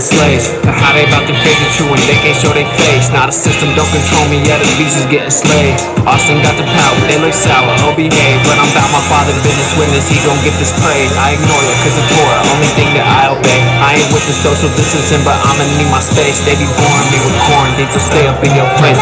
the slaves. But how they about to fade the true when they can't show their face? Now the system don't control me, yeah, the beast is getting slayed. Austin got the power, they look sour, oh behave. But I'm about my father's business, witness, he gon' get this praise. I ignore it, cause it's Torah, only thing that I obey. I ain't with the social distancing, but I'ma need my space. They be boring me with quarantine, so stay up in your place.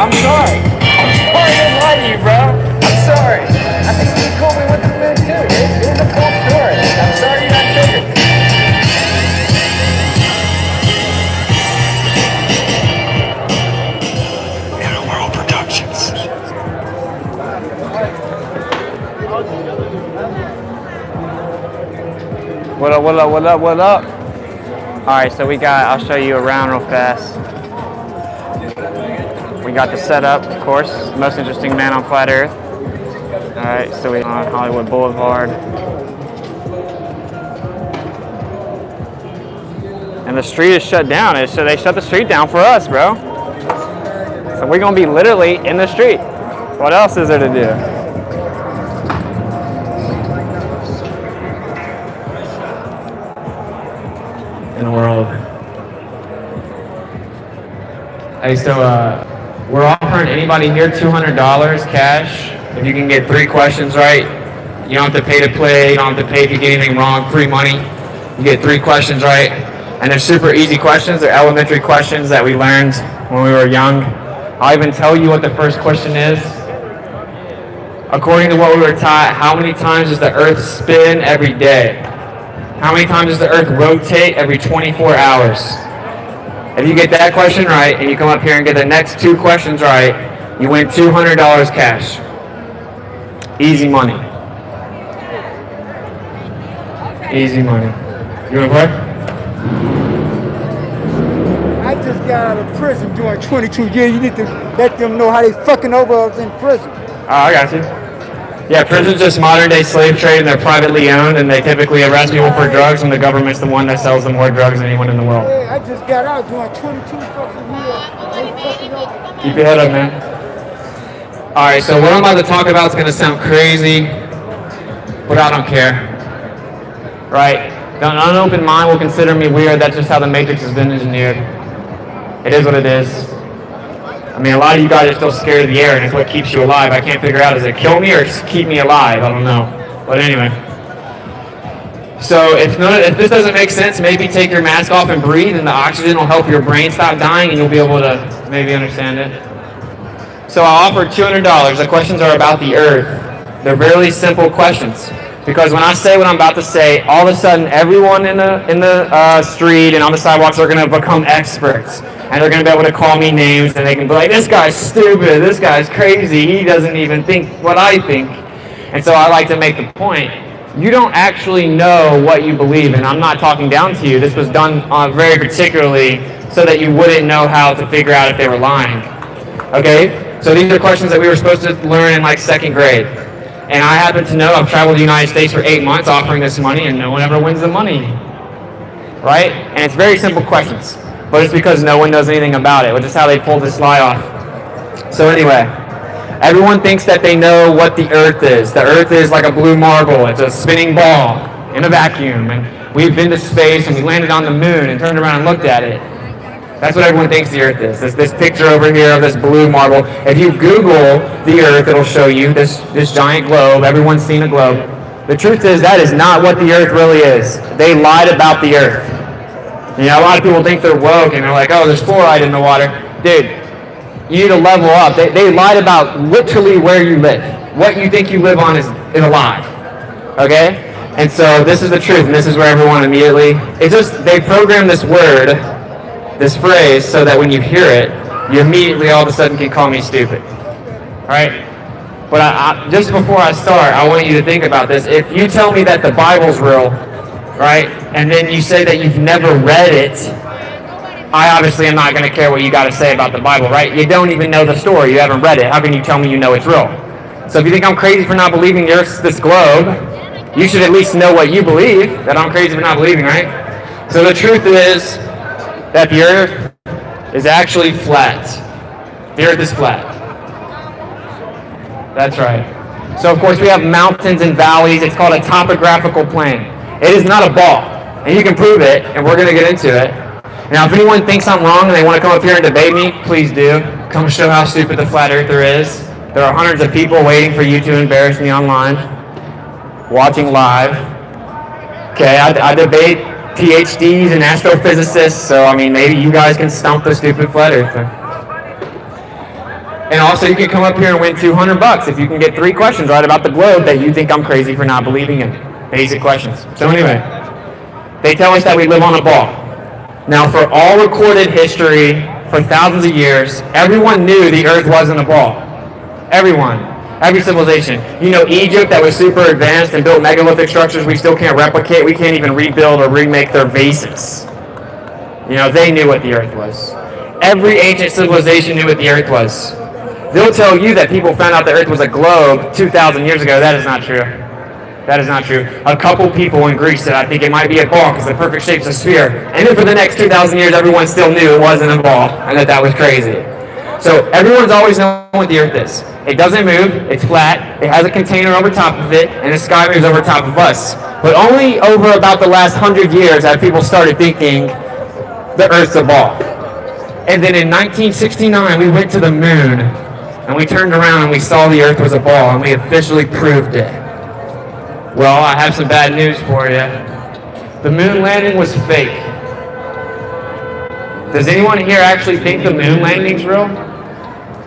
I'm sorry. I didn't lie to you, bro. I'm sorry. I think you told me what the moon too. It was a cool story. I'm sorry you got triggered. Inner World Productions. What up, what up, what up, what up? Alright, so I'll show you around real fast. We got the setup, of course. Most interesting man on flat Earth. All right, so we're on Hollywood Boulevard, and the street is shut down. So they shut the street down for us, bro. So we're gonna be literally in the street. What else is there to do? In the world. Hey, so we're offering anybody here $200 cash if you can get 3 questions right. You don't have to pay to play. You don't have to pay if you get anything wrong. Free money. You get 3 questions right. And they're super easy questions. They're elementary questions that we learned when we were young. I'll even tell you what the first question is. According to what we were taught, how many times does the Earth spin every day? How many times does the Earth rotate every 24 hours? If you get that question right, and you come up here and get the next 2 questions right, you win $200 cash. Easy money. Easy money. You wanna play? I just got out of prison doing 22 years. You need to let them know how they fucking over us in prison. Oh, I got you. Yeah, prison's just modern day slave trade, and they're privately owned, and they typically arrest people for drugs, and the government's the one that sells them more drugs than anyone in the world. Hey, I just got out doing 22 fucking years. Keep your head up, man. Alright, so what I'm about to talk about is going to sound crazy, but I don't care. Right? An unopened mind will consider me weird. That's just how the Matrix has been engineered. It is what it is. I mean, a lot of you guys are still scared of the air, and it's what keeps you alive. I can't figure out, does it kill me or just keep me alive? I don't know. But anyway. So if this doesn't make sense, maybe take your mask off and breathe, and the oxygen will help your brain stop dying, and you'll be able to maybe understand it. So I offer $200. The questions are about the Earth. They're really simple questions. Because when I say what I'm about to say, all of a sudden everyone in the street and on the sidewalks are going to become experts. And they're going to be able to call me names, and they can be like, this guy's stupid, this guy's crazy, he doesn't even think what I think. And so I like to make the point, you don't actually know what you believe in. I'm not talking down to you. This was done very particularly so that you wouldn't know how to figure out if they were lying. Okay? So these are questions that we were supposed to learn in like 2nd grade. And I happen to know I've traveled the United States for 8 months offering this money, and no one ever wins the money. Right? And it's very simple questions. But it's because no one knows anything about it, which is how they pulled this lie off. So anyway, everyone thinks that they know what the Earth is. The Earth is like a blue marble. It's a spinning ball in a vacuum. And we've been to space, and we landed on the moon and turned around and looked at it. That's what everyone thinks the Earth is. This picture over here of this blue marble. If you Google the Earth, it'll show you this giant globe. Everyone's seen a globe. The truth is that is not what the Earth really is. They lied about the Earth. You know, a lot of people think they're woke, and they're like, oh, there's fluoride in the water. Dude, you need to level up. They lied about literally where you live. What you think you live on is a lie. Okay? And so this is the truth, and this is where everyone immediately... It's just, they programmed this word, this phrase, so that when you hear it, you immediately all of a sudden can call me stupid. Alright? But just before I start, I want you to think about this. If you tell me that the Bible's real, right, and then you say that you've never read it, I obviously am not going to care what you got to say about the Bible, right? You don't even know the story. You haven't read it. How can you tell me you know it's real? So if you think I'm crazy for not believing the Earth's this globe, you should at least know what you believe, that I'm crazy for not believing, right? So the truth is that the Earth is actually flat. The Earth is flat. That's right. So of course we have mountains and valleys. It's called a topographical plane. It is not a ball. And you can prove it, and we're going to get into it. Now if anyone thinks I'm wrong and they want to come up here and debate me, please do. Come show how stupid the flat earther is. There are hundreds of people waiting for you to embarrass me online, watching live. Okay, I debate PhDs and astrophysicists, so I mean maybe you guys can stump the stupid flat earther. And also you can come up here and win $200 if you can get 3 questions right about the globe that you think I'm crazy for not believing in. Basic questions. So anyway, they tell us that we live on a ball. Now for all recorded history, for thousands of years, everyone knew the Earth wasn't a ball. Everyone. Every civilization. You know Egypt that was super advanced and built megalithic structures we still can't replicate. We can't even rebuild or remake their vases. You know, they knew what the Earth was. Every ancient civilization knew what the Earth was. They'll tell you that people found out the Earth was a globe 2,000 years ago. That is not true. That is not true. A couple people in Greece said, I think it might be a ball because the perfect shape's a sphere. And then for the next 2,000 years, everyone still knew it wasn't a ball and that was crazy. So everyone's always known what the Earth is. It doesn't move, it's flat, it has a container over top of it, and the sky moves over top of us. But only over about the last 100 years have people started thinking the Earth's a ball. And then in 1969, we went to the moon, and we turned around and we saw the Earth was a ball, and we officially proved it. Well, I have some bad news for you. The moon landing was fake. Does anyone here actually think the moon landing's real?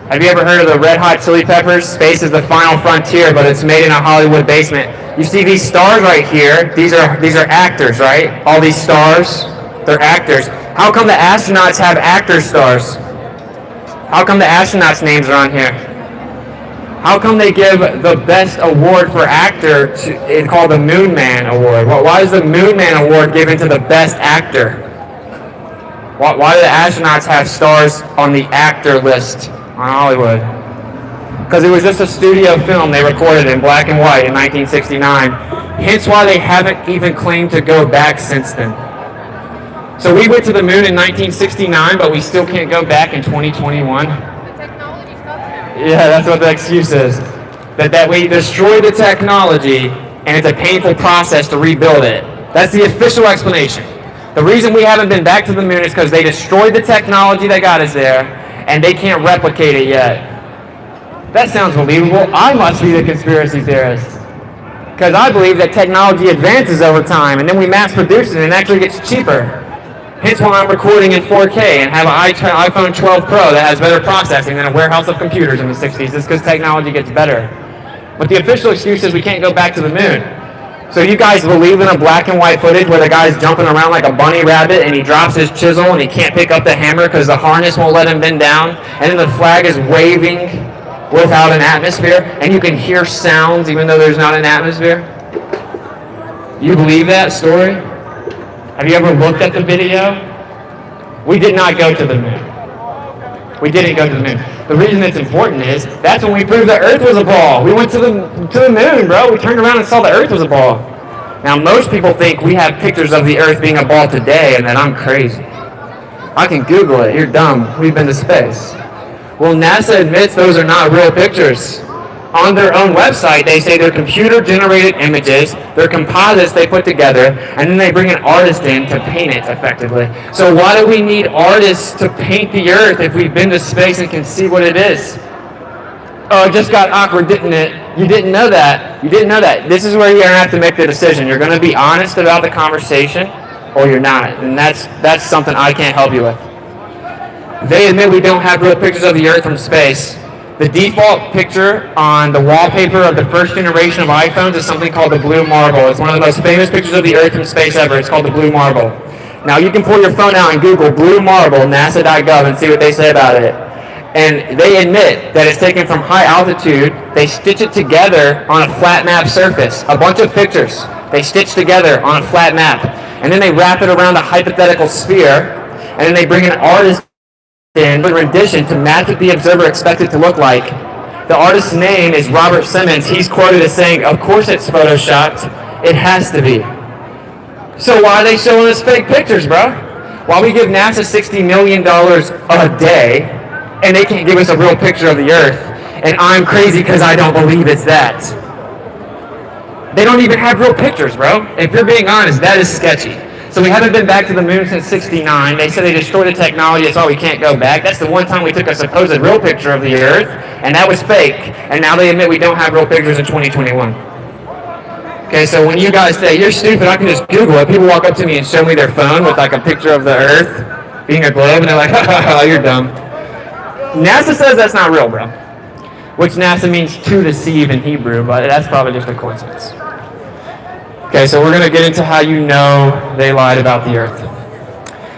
Have you ever heard of the Red Hot Chili Peppers? Space is the final frontier, but it's made in a Hollywood basement. You see these stars right here? These are actors, right? All these stars, they're actors. How come the astronauts have actor stars? How come the astronauts' names are on here? How come they give the best award for actor it's called the Moon Man Award? Why is the Moon Man Award given to the best actor? Why do the astronauts have stars on the actor list on Hollywood? Because it was just a studio film they recorded in black and white in 1969. Hence why they haven't even claimed to go back since then. So we went to the moon in 1969, but we still can't go back in 2021. Yeah, that's what the excuse is. That we destroyed the technology, and it's a painful process to rebuild it. That's the official explanation. The reason we haven't been back to the moon is because they destroyed the technology that got us there, and they can't replicate it yet. That sounds believable. I must be the conspiracy theorist. Because I believe that technology advances over time, and then we mass produce it, and it actually gets cheaper. Hence why I'm recording in 4K and have an iPhone 12 Pro that has better processing than a warehouse of computers in the 60s. It's because technology gets better. But the official excuse is we can't go back to the moon. So you guys believe in a black and white footage where the guy's jumping around like a bunny rabbit and he drops his chisel and he can't pick up the hammer because the harness won't let him bend down, and then the flag is waving without an atmosphere, and you can hear sounds even though there's not an atmosphere? You believe that story? Have you ever looked at the video? We did not go to the moon. We didn't go to the moon. The reason it's important is that's when we proved the Earth was a ball. We went to the moon, bro. We turned around and saw the Earth was a ball. Now, most people think we have pictures of the Earth being a ball today and that I'm crazy. I can Google it. You're dumb. We've been to space. Well, NASA admits those are not real pictures. On their own website, they say they're computer-generated images, they're composites they put together, and then they bring an artist in to paint it effectively. So why do we need artists to paint the Earth if we've been to space and can see what it is? Oh, it just got awkward, didn't it? You didn't know that. You didn't know that. This is where you're going to have to make the decision. You're going to be honest about the conversation, or you're not. And that's something I can't help you with. They admit we don't have real pictures of the Earth from space. The default picture on the wallpaper of the first generation of iPhones is something called the blue marble. It's one of the most famous pictures of the Earth from space ever. It's called the blue marble. Now you can pull your phone out and Google blue marble, nasa.gov, and see what they say about it. And they admit that it's taken from high altitude. They stitch it together on a flat map surface. A bunch of pictures they stitch together on a flat map. And then they wrap it around a hypothetical sphere. And then they bring an artist in with a rendition to match what the observer expected it to look like. The artist's name is Robert Simmons. He's quoted as saying, "Of course it's photoshopped. It has to be." So why are they showing us fake pictures, bro? Why we give NASA $60 million a day and they can't give us a real picture of the Earth, and I'm crazy because I don't believe it's that. They don't even have real pictures, bro. If you're being honest, that is sketchy. So we haven't been back to the moon since '69. They said they destroyed the technology, that's why we can't go back. That's the one time we took a supposed real picture of the Earth, and that was fake. And now they admit we don't have real pictures in 2021. Okay, so when you guys say, "You're stupid, I can just Google it," people walk up to me and show me their phone with like a picture of the Earth being a globe, and they're like, "Ha, you're dumb." NASA says that's not real, bro. Which NASA means to deceive in Hebrew, but that's probably just a coincidence. Okay, so we're going to get into how you know they lied about the Earth.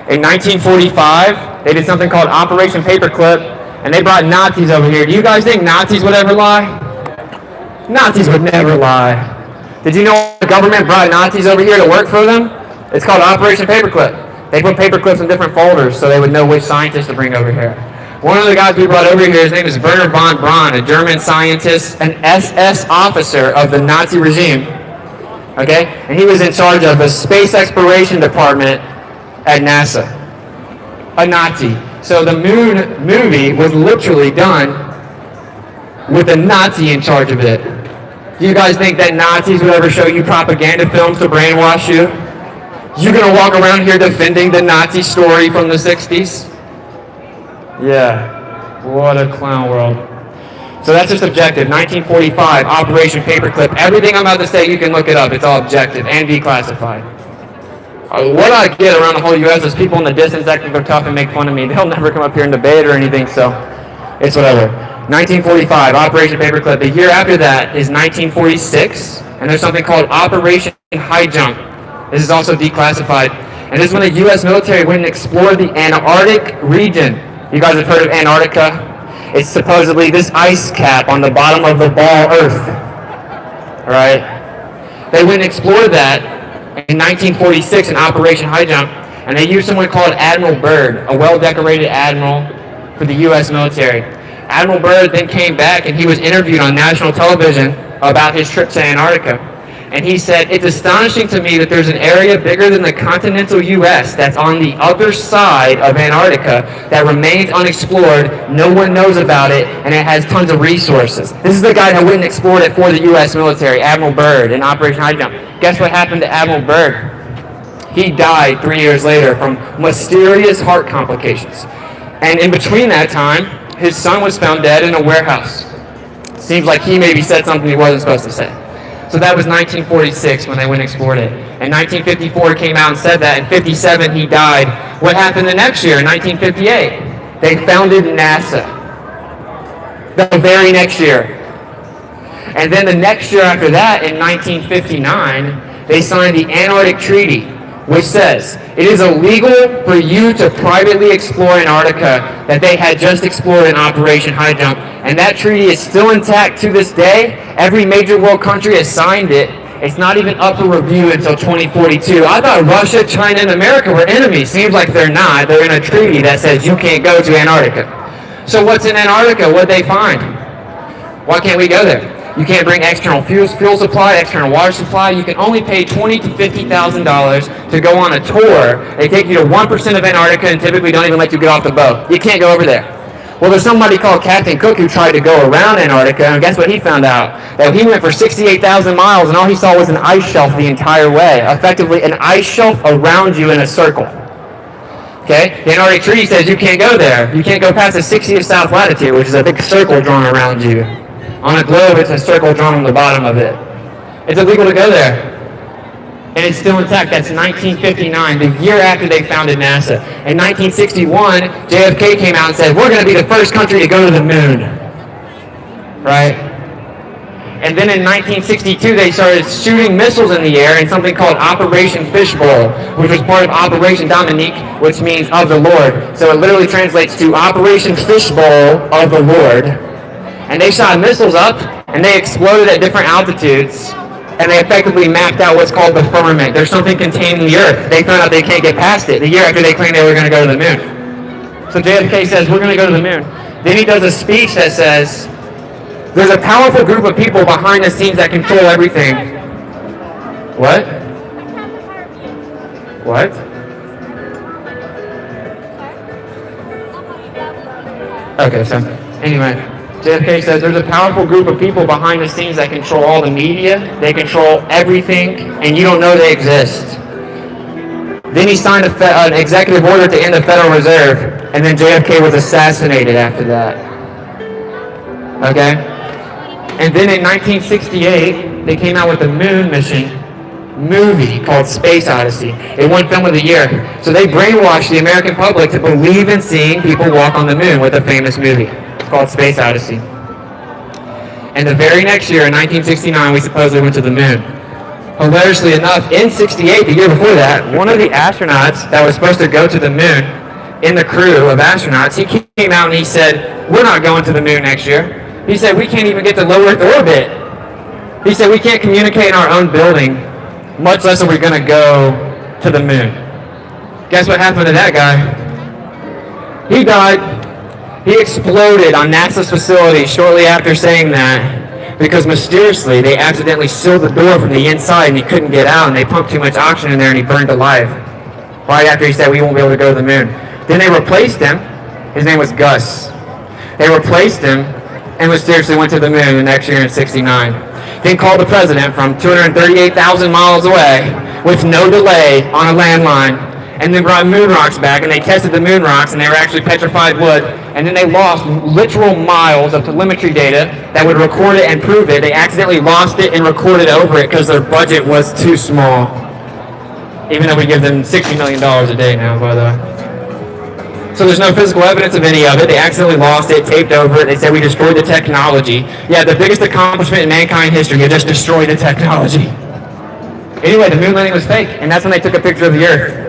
In 1945, they did something called Operation Paperclip, and they brought Nazis over here. Do you guys think Nazis would ever lie? Nazis would never lie. Did you know the government brought Nazis over here to work for them? It's called Operation Paperclip. They put paperclips in different folders so they would know which scientists to bring over here. One of the guys we brought over here, his name is Werner von Braun, a German scientist, an SS officer of the Nazi regime. Okay? And he was in charge of the space exploration department at NASA. A Nazi. So the Moon movie was literally done with a Nazi in charge of it. Do you guys think that Nazis would ever show you propaganda films to brainwash you? You gonna walk around here defending the Nazi story from the 60s? Yeah, what a clown world. So that's just objective. 1945, Operation Paperclip. Everything I'm about to say, you can look it up. It's all objective and declassified. What I get around the whole U.S. is people in the distance acting they're tough and make fun of me. They'll never come up here and debate or anything, so it's whatever. 1945, Operation Paperclip. The year after that is 1946, and there's something called Operation High Jump. This is also declassified. And this is when the U.S. military went and explored the Antarctic region. You guys have heard of Antarctica? It's supposedly this ice cap on the bottom of the ball Earth. Alright? They went and explored that in 1946 in Operation High Jump, and they used someone called Admiral Byrd, a well-decorated admiral for the U.S. military. Admiral Byrd then came back and he was interviewed on national television about his trip to Antarctica. And he said, "It's astonishing to me that there's an area bigger than the continental U.S. that's on the other side of Antarctica that remains unexplored. No one knows about it, and it has tons of resources." This is the guy that went and explored it for the U.S. military, Admiral Byrd, in Operation High Jump. Guess what happened to Admiral Byrd? He died 3 years later from mysterious heart complications. And in between that time, his son was found dead in a warehouse. Seems like he maybe said something he wasn't supposed to say. So that was 1946 when they went and explored it. And 1954 came out and said that. In 57 he died. What happened the next year, in 1958? They founded NASA. The very next year. And then the next year after that, in 1959, they signed the Antarctic Treaty, which says it is illegal for you to privately explore Antarctica that they had just explored in Operation High Jump. And that treaty is still intact to this day. Every major world country has signed it. It's not even up for review until 2042. I thought Russia, China, and America were enemies. Seems like they're not. They're in a treaty that says you can't go to Antarctica. So what's in Antarctica? What'd they find? Why can't we go there? You can't bring external fuel supply, external water supply. You can only pay $20,000 to $50,000 to go on a tour. They take you to 1% of Antarctica and typically don't even let you get off the boat. You can't go over there. Well, there's somebody called Captain Cook who tried to go around Antarctica, and guess what he found out? That he went for 68,000 miles, and all he saw was an ice shelf the entire way. Effectively, an ice shelf around you in a circle. Okay? The Antarctic Treaty says you can't go there. You can't go past the 60th south latitude, which is a big circle drawn around you. On a globe, it's a circle drawn on the bottom of it. It's illegal to go there. And it's still intact. That's 1959, the year after they founded NASA. In 1961, JFK came out and said, we're going to be the first country to go to the moon. Right? And then in 1962, they started shooting missiles in the air in something called Operation Fishbowl, which was part of Operation Dominique, which means of the Lord. So it literally translates to Operation Fishbowl of the Lord. And they shot missiles up, and they exploded at different altitudes, and they effectively mapped out what's called the firmament. There's something contained in the earth. They found out they can't get past it the year after they claimed they were going to go to the moon. So JFK says, we're going to go to the moon. Then he does a speech that says, there's a powerful group of people behind the scenes that control everything. What? What? Okay, so anyway, JFK says there's a powerful group of people behind the scenes that control all the media, they control everything, and you don't know they exist. Then he signed an executive order to end the Federal Reserve, and then JFK was assassinated after that. Okay? And then in 1968, they came out with the moon mission movie called Space Odyssey. It won Film of the Year. So they brainwashed the American public to believe in seeing people walk on the moon with a famous movie. It's called Space Odyssey. And the very next year, in 1969, we supposedly went to the moon. Hilariously enough, in 68, the year before that, one of the astronauts that was supposed to go to the moon in the crew of astronauts, he came out and he said, we're not going to the moon next year. He said, we can't even get to low Earth orbit. He said, we can't communicate in our own building, much less are we going to go to the moon. Guess what happened to that guy? He died. He exploded on NASA's facility shortly after saying that, because mysteriously they accidentally sealed the door from the inside and he couldn't get out, and they pumped too much oxygen in there and he burned alive. Right after he said we won't be able to go to the moon. Then they replaced him. His name was Gus. They replaced him and mysteriously went to the moon the next year in 69. Then called the president from 238,000 miles away with no delay on a landline, and then brought moon rocks back, and they tested the moon rocks, and they were actually petrified wood, and then they lost literal miles of telemetry data that would record it and prove it. They accidentally lost it and recorded over it because their budget was too small. Even though we give them $60 million a day now, by the way. So there's no physical evidence of any of it. They accidentally lost it, taped over it. They said we destroyed the technology. Yeah, the biggest accomplishment in mankind history, you just destroyed the technology. Anyway, the moon landing was fake, and that's when they took a picture of the Earth.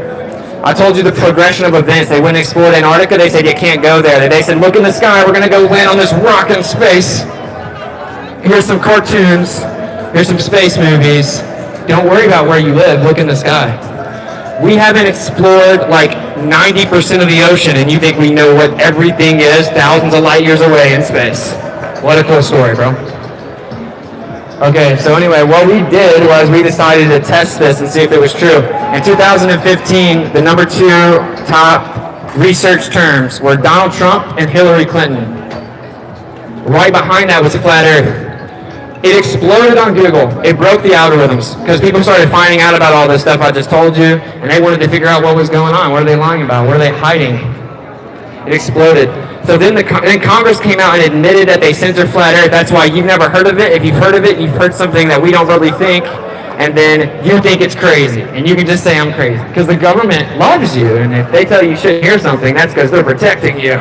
I told you the progression of events. They went and explored Antarctica. They said you can't go there. They said, look in the sky. We're going to go land on this rock in space. Here's some cartoons. Here's some space movies. Don't worry about where you live. Look in the sky. We haven't explored like 90% of the ocean, and you think we know what everything is thousands of light years away in space. What a cool story, bro. Okay, so anyway, what we did was we decided to test this and see if it was true. In 2015, the number 2 top research terms were Donald Trump and Hillary Clinton. Right behind that was a flat Earth. It exploded on Google. It broke the algorithms because people started finding out about all this stuff I just told you, and they wanted to figure out what was going on. What are they lying about? What are they hiding? It exploded. So then Congress came out and admitted that they censor flat Earth. That's why you've never heard of it. If you've heard of it, you've heard something that we don't really think, and then you think it's crazy. And you can just say I'm crazy. Because the government loves you, and if they tell you you shouldn't hear something, that's because they're protecting you.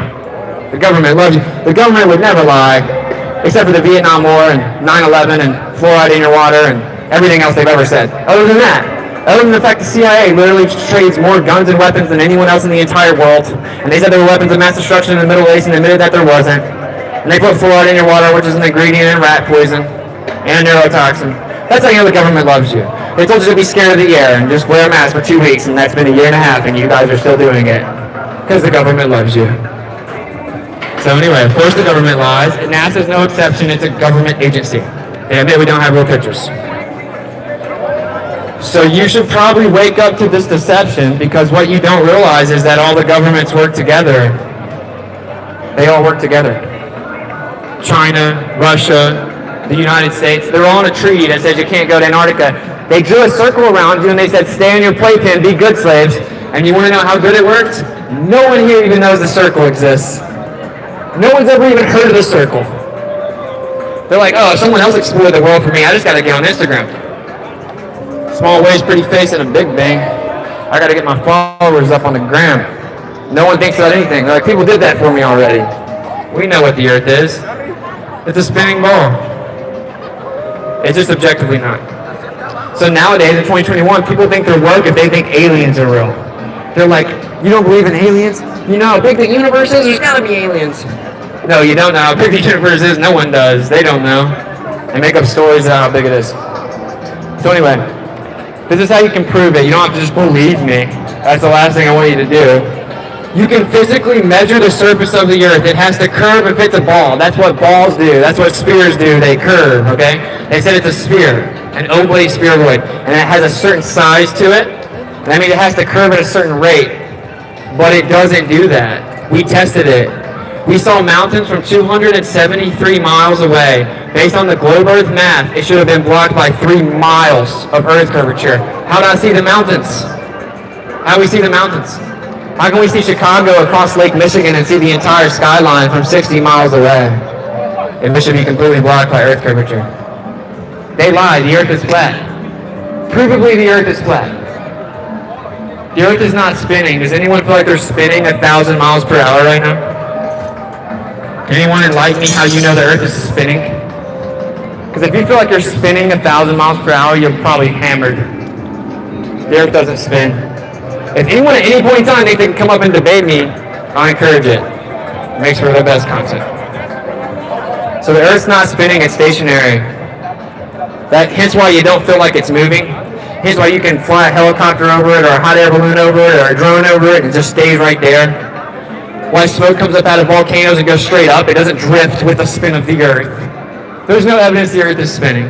The government loves you. The government would never lie, except for the Vietnam War and 9/11 and fluoride in your water and everything else they've ever said. Other than that, other than the fact the CIA literally trades more guns and weapons than anyone else in the entire world, and they said there were weapons of mass destruction in the Middle East and admitted that there wasn't, and they put fluoride in your water, which is an ingredient in rat poison and a neurotoxin. That's how you know the government loves you. They told you to be scared of the air and just wear a mask for 2 weeks, and that's been 1.5 years, and you guys are still doing it because the government loves you. So anyway, of course the government lies. NASA's no exception. It's a government agency. They admit we don't have real pictures. So you should probably wake up to this deception, because what you don't realize is that all the governments work together. They all work together. China, Russia, the United States, they're all in a treaty that says you can't go to Antarctica. They drew a circle around you and they said, stay on your playpen, be good slaves. And you want to know how good it worked? No one here even knows the circle exists. No one's ever even heard of the circle. They're like, oh, someone else explored the world for me. I just got to get on Instagram. Small waist, pretty face, and a big bang. I got to get my followers up on the gram. No one thinks about anything. They're like, people did that for me already. We know what the Earth is. It's a spinning ball. It's just objectively not. So nowadays, in 2021, people think they're woke if they think aliens are real. They're like, you don't believe in aliens? You know how big the universe is? There's gotta be aliens. No, you don't know how big the universe is. No one does. They don't know. They make up stories about how big it is. So anyway, this is how you can prove it. You don't have to just believe me. That's the last thing I want you to do. You can physically measure the surface of the earth. It has to curve if it's a ball. That's what balls do. That's what spheres do. They curve, okay? They said it's a sphere, an oblate spheroid, and it has a certain size to it. That means it has to curve at a certain rate, but it doesn't do that. We tested it. We saw mountains from 273 miles away. Based on the globe Earth math, it should have been blocked by 3 miles of Earth curvature. How do I see the mountains? How do we see the mountains? How can we see Chicago across Lake Michigan and see the entire skyline from 60 miles away if it should be completely blocked by Earth curvature? They lied. The Earth is flat. Provably, the Earth is flat. The Earth is not spinning. Does anyone feel like they're spinning 1,000 miles per hour right now? Can anyone enlighten me how you know the Earth is spinning? Because if you feel like you're spinning 1,000 miles per hour, you're probably hammered. The Earth doesn't spin. If anyone at any point in time thinks they can come up and debate me, I encourage it. It makes for the best content. So the Earth's not spinning, it's stationary. Hence why you don't feel like it's moving. Hence why you can fly a helicopter over it, or a hot air balloon over it, or a drone over it, and it just stays right there. Why smoke comes up out of volcanoes and goes straight up. It doesn't drift with the spin of the Earth. There's no evidence the Earth is spinning.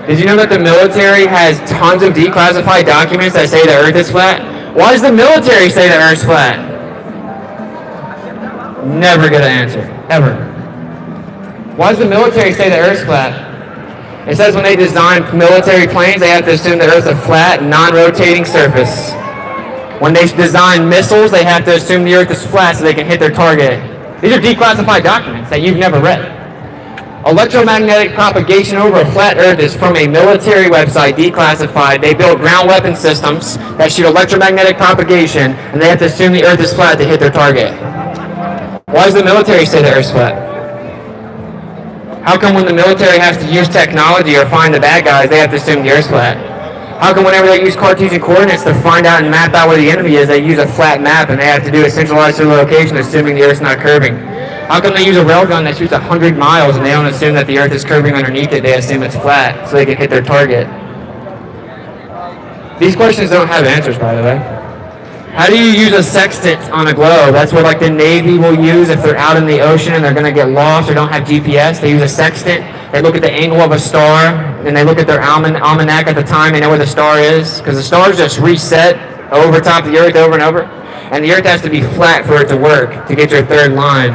Did you know that the military has tons of declassified documents that say the Earth is flat? Why does the military say the Earth's flat? Never get an answer. Ever. Why does the military say the Earth's flat? It says when they design military planes, they have to assume the Earth's a flat, non-rotating surface. When they design missiles, they have to assume the Earth is flat so they can hit their target. These are declassified documents that you've never read. Electromagnetic propagation over a flat Earth is from a military website, declassified. They build ground weapon systems that shoot electromagnetic propagation, and they have to assume the Earth is flat to hit their target. Why does the military say the Earth's flat? How come when the military has to use technology or find the bad guys, they have to assume the Earth's flat? How come whenever they use Cartesian coordinates to find out and map out where the enemy is, they use a flat map and they have to do a centralized location assuming the Earth's not curving? How come they use a railgun that shoots 100 miles and they don't assume that the Earth is curving underneath it, they assume it's flat so they can hit their target? These questions don't have answers, by the way. How do you use a sextant on a globe? That's what like the Navy will use if they're out in the ocean and they're going to get lost or don't have GPS. They use a sextant. They look at the angle of a star and they look at their almanac at the time. They know where the star is because the stars just reset over top of the Earth over and over. And the Earth has to be flat for it to work to get your third line.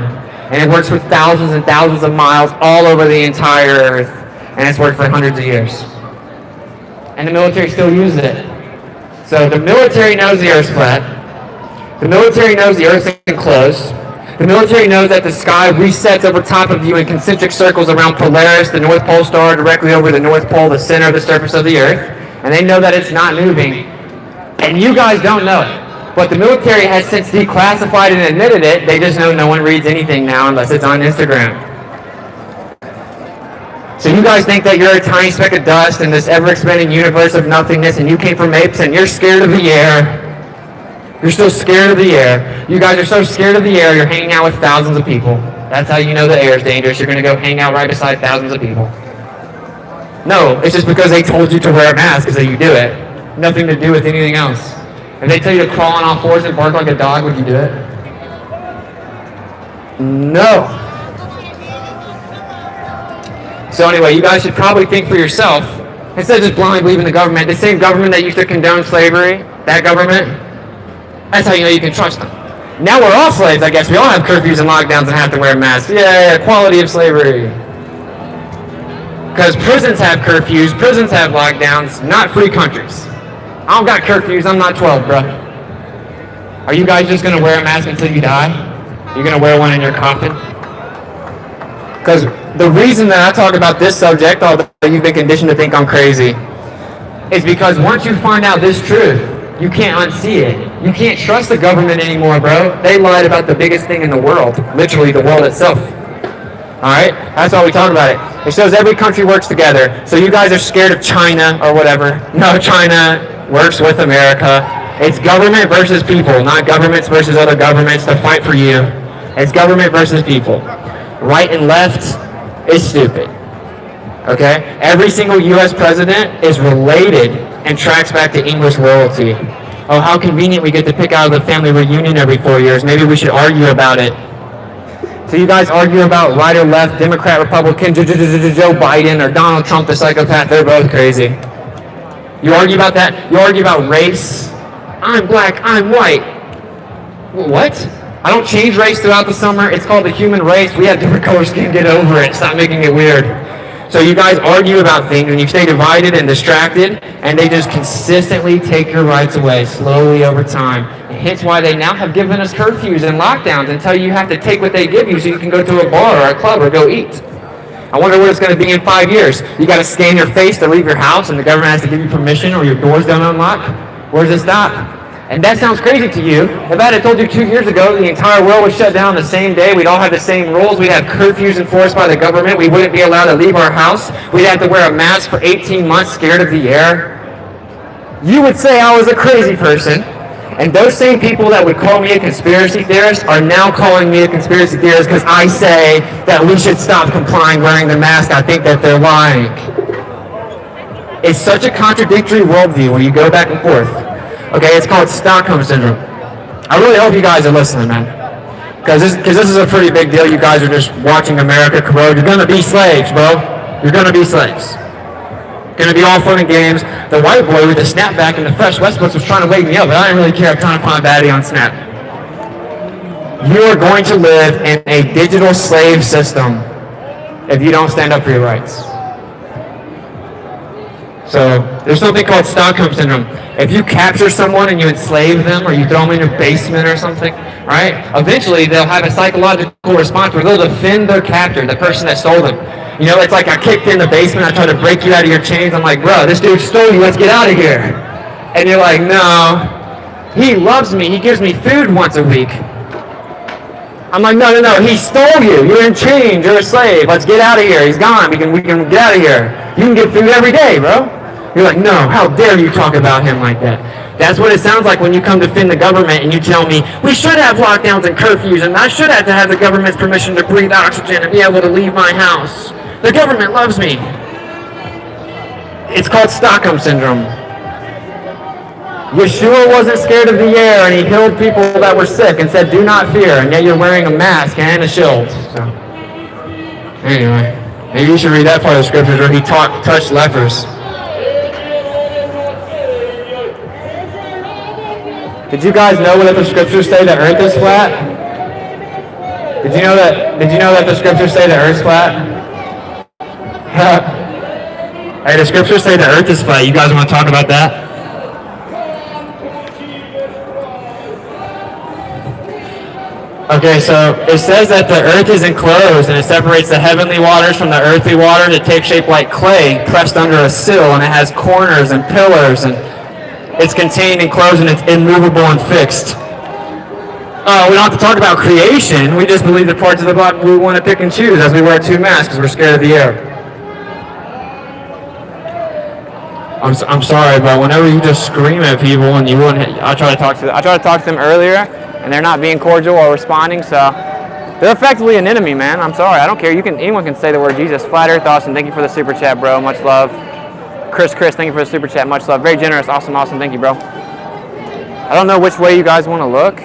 And it works for thousands and thousands of miles all over the entire Earth. And it's worked for hundreds of years. And the military still uses it. So the military knows the Earth's flat. The military knows the Earth's enclosed. The military knows that the sky resets over top of you in concentric circles around Polaris, the North Pole star, directly over the North Pole, the center of the surface of the Earth. And they know that it's not moving. And you guys don't know it. But the military has since declassified and admitted it. They just know no one reads anything now unless it's on Instagram. So you guys think that you're a tiny speck of dust in this ever-expanding universe of nothingness and you came from apes and you're scared of the air. You're so scared of the air. You guys are so scared of the air, you're hanging out with thousands of people. That's how you know the air is dangerous. You're going to go hang out right beside thousands of people. No, it's just because they told you to wear a mask so you do it. Nothing to do with anything else. If they tell you to crawl on all fours and bark like a dog, would you do it? No. So anyway, you guys should probably think for yourself, instead of just blindly believing the government, the same government that used to condone slavery, that government, that's how you know you can trust them. Now we're all slaves, I guess. We all have curfews and lockdowns and have to wear masks. Yeah, quality of slavery. Because prisons have curfews, prisons have lockdowns, not free countries. I don't got curfews, I'm not 12, bro. Are you guys just going to wear a mask until you die? You're going to wear one in your coffin? Because the reason that I talk about this subject, although you've been conditioned to think I'm crazy, is because once you find out this truth, you can't unsee it. You can't trust the government anymore, bro. They lied about the biggest thing in the world, literally the world itself. All right? That's why we talk about it. It shows every country works together. So you guys are scared of China or whatever. No, China works with America. It's government versus people, not governments versus other governments to fight for you. It's government versus people. Right and left is stupid. Okay? Every single U.S. president is related and tracks back to English royalty. Oh, how convenient we get to pick out of the family reunion every 4 years. Maybe we should argue about it. So you guys argue about right or left, Democrat, Republican, Joe Biden, or Donald Trump, the psychopath. They're both crazy. You argue about that? You argue about race? I'm black, I'm white. What? I don't change race throughout the summer. It's called the human race. We have different color skin. Get over it. Stop making it weird. So you guys argue about things and you stay divided and distracted, and they just consistently take your rights away slowly over time. And hence why they now have given us curfews and lockdowns and tell you have to take what they give you so you can go to a bar or a club or go eat. I wonder what it's going to be in 5 years. You got to scan your face to leave your house and the government has to give you permission or your doors don't unlock. Where does it stop? And that sounds crazy to you. If I had told you 2 years ago the entire world was shut down the same day, we'd all have the same rules, we'd have curfews enforced by the government, we wouldn't be allowed to leave our house, we'd have to wear a mask for 18 months scared of the air, you would say I was a crazy person. And those same people that would call me a conspiracy theorist are now calling me a conspiracy theorist because I say that we should stop complying wearing the mask. I think that they're lying. It's such a contradictory worldview when you go back and forth. Okay, it's called Stockholm Syndrome. I really hope you guys are listening, man. Because this is a pretty big deal. You guys are just watching America corrode. You're going to be slaves, bro. You're going to be slaves. Going to be all fun and games. The white boy with the snapback and the fresh Westbrook's was trying to wake me up, but I didn't really care. I'm trying to find a baddie on Snap. You are going to live in a digital slave system if you don't stand up for your rights. So there's something called Stockholm Syndrome. If you capture someone and you enslave them or you throw them in your basement or something, right? Eventually they'll have a psychological response where they'll defend their captor, the person that stole them. You know, it's like I kicked in the basement, I tried to break you out of your chains. I'm like, bro, this dude stole you, let's get out of here. And you're like, no, he loves me, he gives me food once a week. I'm like, no, he stole you, you're in chains, you're a slave, let's get out of here, he's gone, we can get out of here. You can get food every day, bro. You're like, no, how dare you talk about him like that? That's what it sounds like when you come to defend the government and you tell me, we should have lockdowns and curfews and I should have to have the government's permission to breathe oxygen and be able to leave my house. The government loves me. It's called Stockholm Syndrome. Yeshua wasn't scared of the air and he healed people that were sick and said, do not fear, and yet you're wearing a mask and a shield. So, anyway, maybe you should read that part of the scriptures where he touched lepers. Did you guys know that the scriptures say the earth is flat? Did you know that the scriptures say the earth's flat? Hey, the scriptures say the earth is flat. You guys want to talk about that? Okay, so it says that the earth is enclosed and it separates the heavenly waters from the earthly water to take shape like clay pressed under a sill, and it has corners and pillars, and it's contained, enclosed, and it's immovable and fixed. We don't have to talk about creation. We just believe the parts of the Bible we want to pick and choose as we wear 2 masks because we're scared of the air. I'm sorry, but whenever you just scream at people and you wouldn't, I try to talk to them earlier, and they're not being cordial or responding, so they're effectively an enemy, man. I'm sorry. I don't care. Anyone can say the word Jesus. Flat Earth, awesome. Thank you for the super chat, bro. Much love. Chris, thank you for the super chat. Much love. Very generous. Awesome. Thank you, bro. I don't know which way you guys want to look.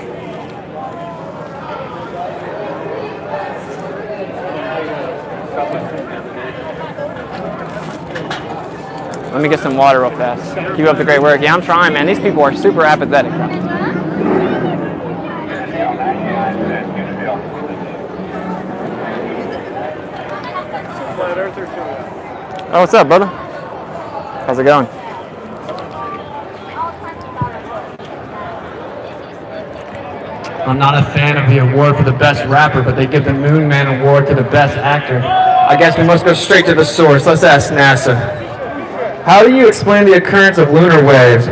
Let me get some water real fast. Keep up the great work. Yeah, I'm trying, man. These people are super apathetic, bro. Oh, what's up, brother? How's it going? I'm not a fan of the award for the best rapper, but they give the Moon Man award to the best actor. I guess we must go straight to the source. Let's ask NASA. How do you explain the occurrence of lunar waves?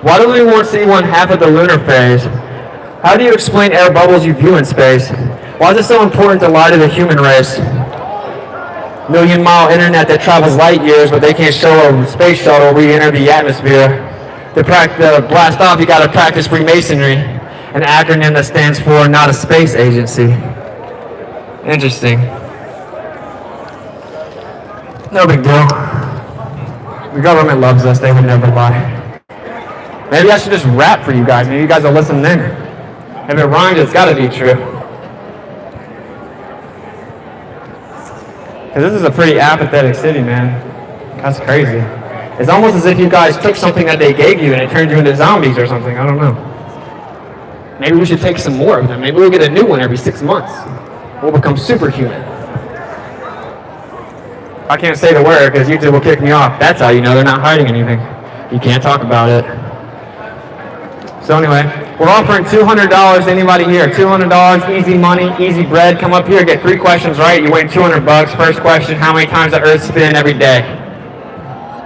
Why do we only see one half of the lunar phase? How do you explain air bubbles you view in space? Why is it so important to lie to the human race? million-mile internet that travels light years, but they can't show a space shuttle re-enter the atmosphere. To blast off, you got to practice Freemasonry, an acronym that stands for not a space agency. Interesting. No big deal. The government loves us. They would never lie. Maybe I should just rap for you guys. Maybe you guys will listen then. If it rhymes, it's got to be true. Because this is a pretty apathetic city, man. That's crazy. It's almost as if you guys took something that they gave you and it turned you into zombies or something. I don't know. Maybe we should take some more of them. Maybe we'll get a new one every 6 months. We'll become superhuman. I can't say the word because YouTube will kick me off. That's how you know they're not hiding anything. You can't talk about it. So anyway, we're offering $200 to anybody here. $200, easy money, easy bread. Come up here, get 3 questions right. You win $200. First question, how many times does the Earth spin every day?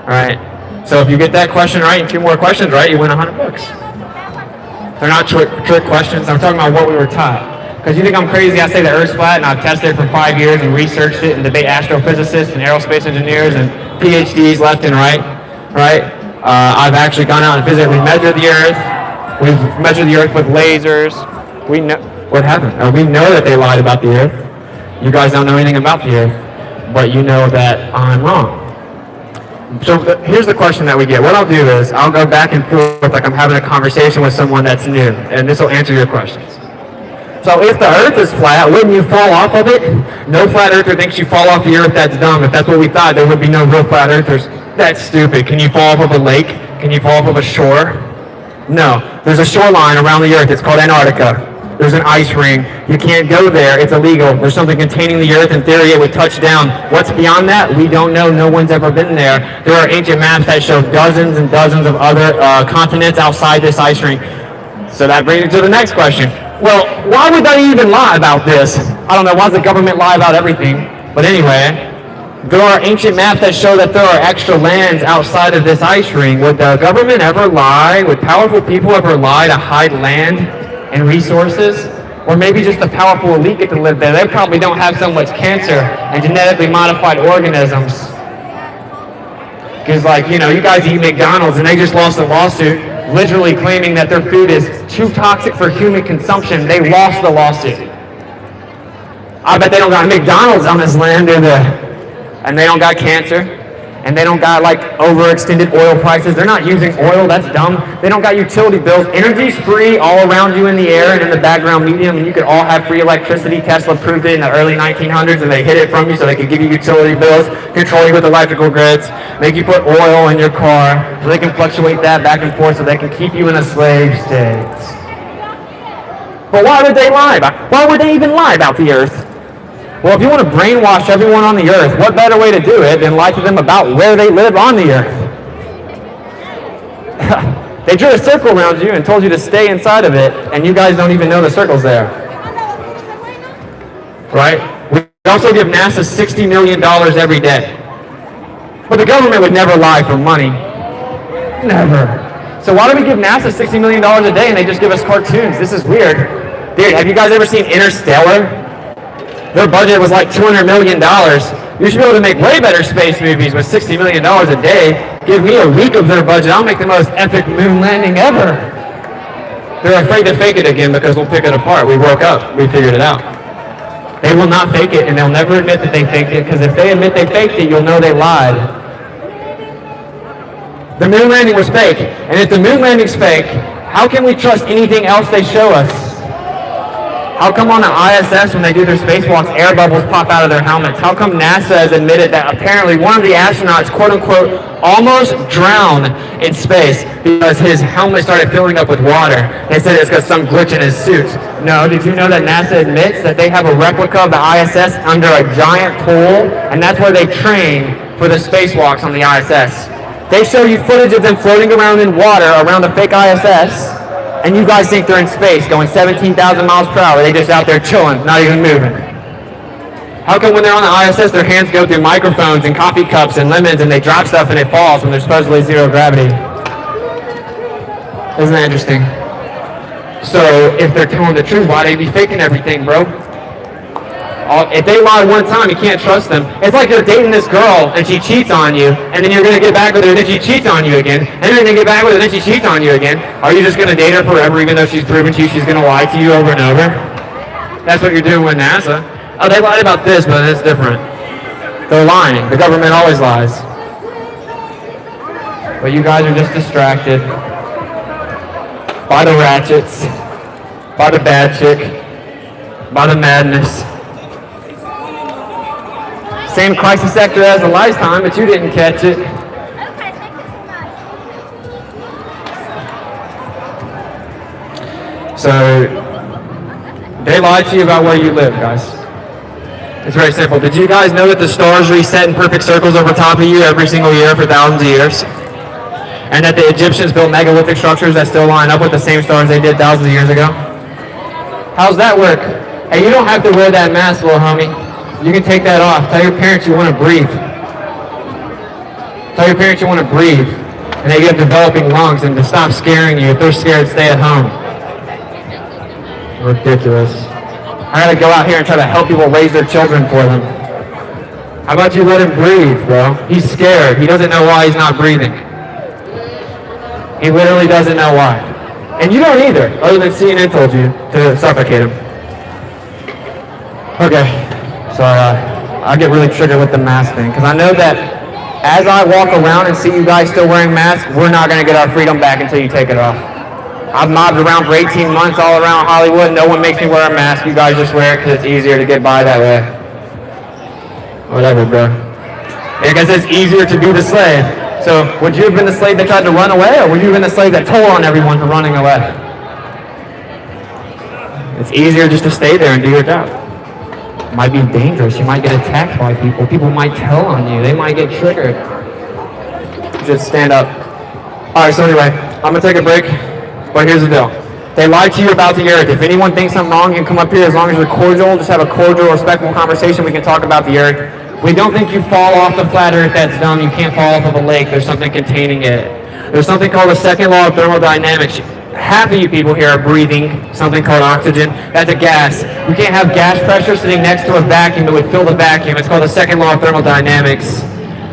All right. So if you get that question right and 2 more questions right, you win $100. They're not trick questions. I'm talking about what we were taught. Because you think I'm crazy, I say the Earth's flat, and I've tested it for 5 years and researched it and debate astrophysicists and aerospace engineers and PhDs left and right. I've actually gone out and physically measured the Earth. We've measured the Earth with lasers. We know what happened. We know that they lied about the Earth. You guys don't know anything about the Earth, but you know that I'm wrong. So here's the question that we get. What I'll do is I'll go back and forth like I'm having a conversation with someone that's new, and this will answer your questions. So if the Earth is flat, wouldn't you fall off of it? No flat earther thinks you fall off the Earth. That's dumb. If that's what we thought, there would be no real flat earthers. That's stupid. Can you fall off of a lake? Can you fall off of a shore? No. There's a shoreline around the Earth. It's called Antarctica. There's an ice ring. You can't go there. It's illegal. There's something containing the Earth. In theory, it would touch down. What's beyond that? We don't know. No one's ever been there. There are ancient maps that show dozens and dozens of other continents outside this ice ring. So that brings me to the next question. Well, why would they even lie about this? I don't know. Why does the government lie about everything? But anyway, there are ancient maps that show that there are extra lands outside of this ice ring. Would the government ever lie? Would powerful people ever lie to hide land and resources? Or maybe just the powerful elite get to live there. They probably don't have so much cancer and genetically modified organisms. Because you guys eat McDonald's and they just lost a lawsuit literally claiming that their food is too toxic for human consumption. They lost the lawsuit. I bet they don't got McDonald's on this land, and they don't got cancer, and they don't got overextended oil prices. They're not using oil. That's dumb. They don't got utility bills. Energy's free all around you in the air and in the background medium, and you could all have free electricity. Tesla proved it in the early 1900s, and they hid it from you so they could give you utility bills, control you with electrical grids, make you put oil in your car, so they can fluctuate that back and forth so they can keep you in a slave state. But why would they lie why would they even lie about the Earth? Well, if you want to brainwash everyone on the Earth, what better way to do it than lie to them about where they live on the Earth? They drew a circle around you and told you to stay inside of it, and you guys don't even know the circle's there. Right? We also give NASA $60 million every day. But the government would never lie for money. Never. So why do we give NASA $60 million a day and they just give us cartoons? This is weird. Dude, have you guys ever seen Interstellar? Their budget was like $200 million. You should be able to make way better space movies with $60 million a day. Give me a week of their budget. I'll make the most epic moon landing ever. They're afraid to fake it again because we'll pick it apart. We woke up. We figured it out. They will not fake it, and they'll never admit that they faked it, because if they admit they faked it, you'll know they lied. The moon landing was fake, and if the moon landing's fake, how can we trust anything else they show us? How come on the ISS, when they do their spacewalks, air bubbles pop out of their helmets? How come NASA has admitted that apparently one of the astronauts, quote unquote, almost drowned in space because his helmet started filling up with water? They said it's because some glitch in his suit. No, did you know that NASA admits that they have a replica of the ISS under a giant pool? And that's where they train for the spacewalks on the ISS. They show you footage of them floating around in water around the fake ISS. And you guys think they're in space going 17,000 miles per hour. They're just out there chilling, not even moving. How come when they're on the ISS, their hands go through microphones and coffee cups and lemons and they drop stuff and it falls when there's supposedly zero gravity? Isn't that interesting? So if they're telling the truth, why they be faking everything, bro? If they lie one time, you can't trust them. It's like you're dating this girl and she cheats on you, and then you're going to get back with her and then she cheats on you again, and then you're going to get back with her and then she cheats on you again. Are you just going to date her forever even though she's proven to you she's going to lie to you over and over? That's what you're doing with NASA. Oh, they lied about this, but it's different. They're lying. The government always lies. But you guys are just distracted by the ratchets, by the bad chick, by the madness. Same crisis sector as the lifetime, but you didn't catch it. So, they lied to you about where you live, guys. It's very simple. Did you guys know that the stars reset in perfect circles over top of you every single year for thousands of years? And that the Egyptians built megalithic structures that still line up with the same stars they did thousands of years ago? How's that work? Hey, you don't have to wear that mask, little homie. You can take that off. Tell your parents you want to breathe. Tell your parents you want to breathe. And that you have developing lungs, and to stop scaring you. If they're scared, stay at home. Ridiculous. I gotta go out here and try to help people raise their children for them. How about you let him breathe, bro? He's scared. He doesn't know why he's not breathing. He literally doesn't know why. And you don't either, other than CNN told you to suffocate him. Okay, so I get really triggered with the mask thing, because I know that as I walk around and see you guys still wearing masks, we're not going to get our freedom back until you take it off. I've mobbed around for 18 months all around Hollywood. No one makes me wear a mask. You guys just wear it because it's easier to get by that way. Whatever, bro. I guess it's easier to be the slave. So, would you have been the slave that tried to run away, or would you have been the slave that told on everyone for running away? It's easier just to stay there and do your job. It might be dangerous. You might get attacked by people. People might tell on you. They might get triggered. Just stand up. Alright, so anyway, I'm going to take a break, but here's the deal. They lied to you about the earth. If anyone thinks I'm wrong, you can come up here as long as you're cordial. Just have a cordial, respectful conversation. We can talk about the earth. We don't think you fall off the flat earth. That's dumb. You can't fall off of a lake. There's something containing it. There's something called the second law of thermodynamics. Half of you people here are breathing something called oxygen. That's a gas. You can't have gas pressure sitting next to a vacuum that would fill the vacuum. It's called the second law of thermodynamics.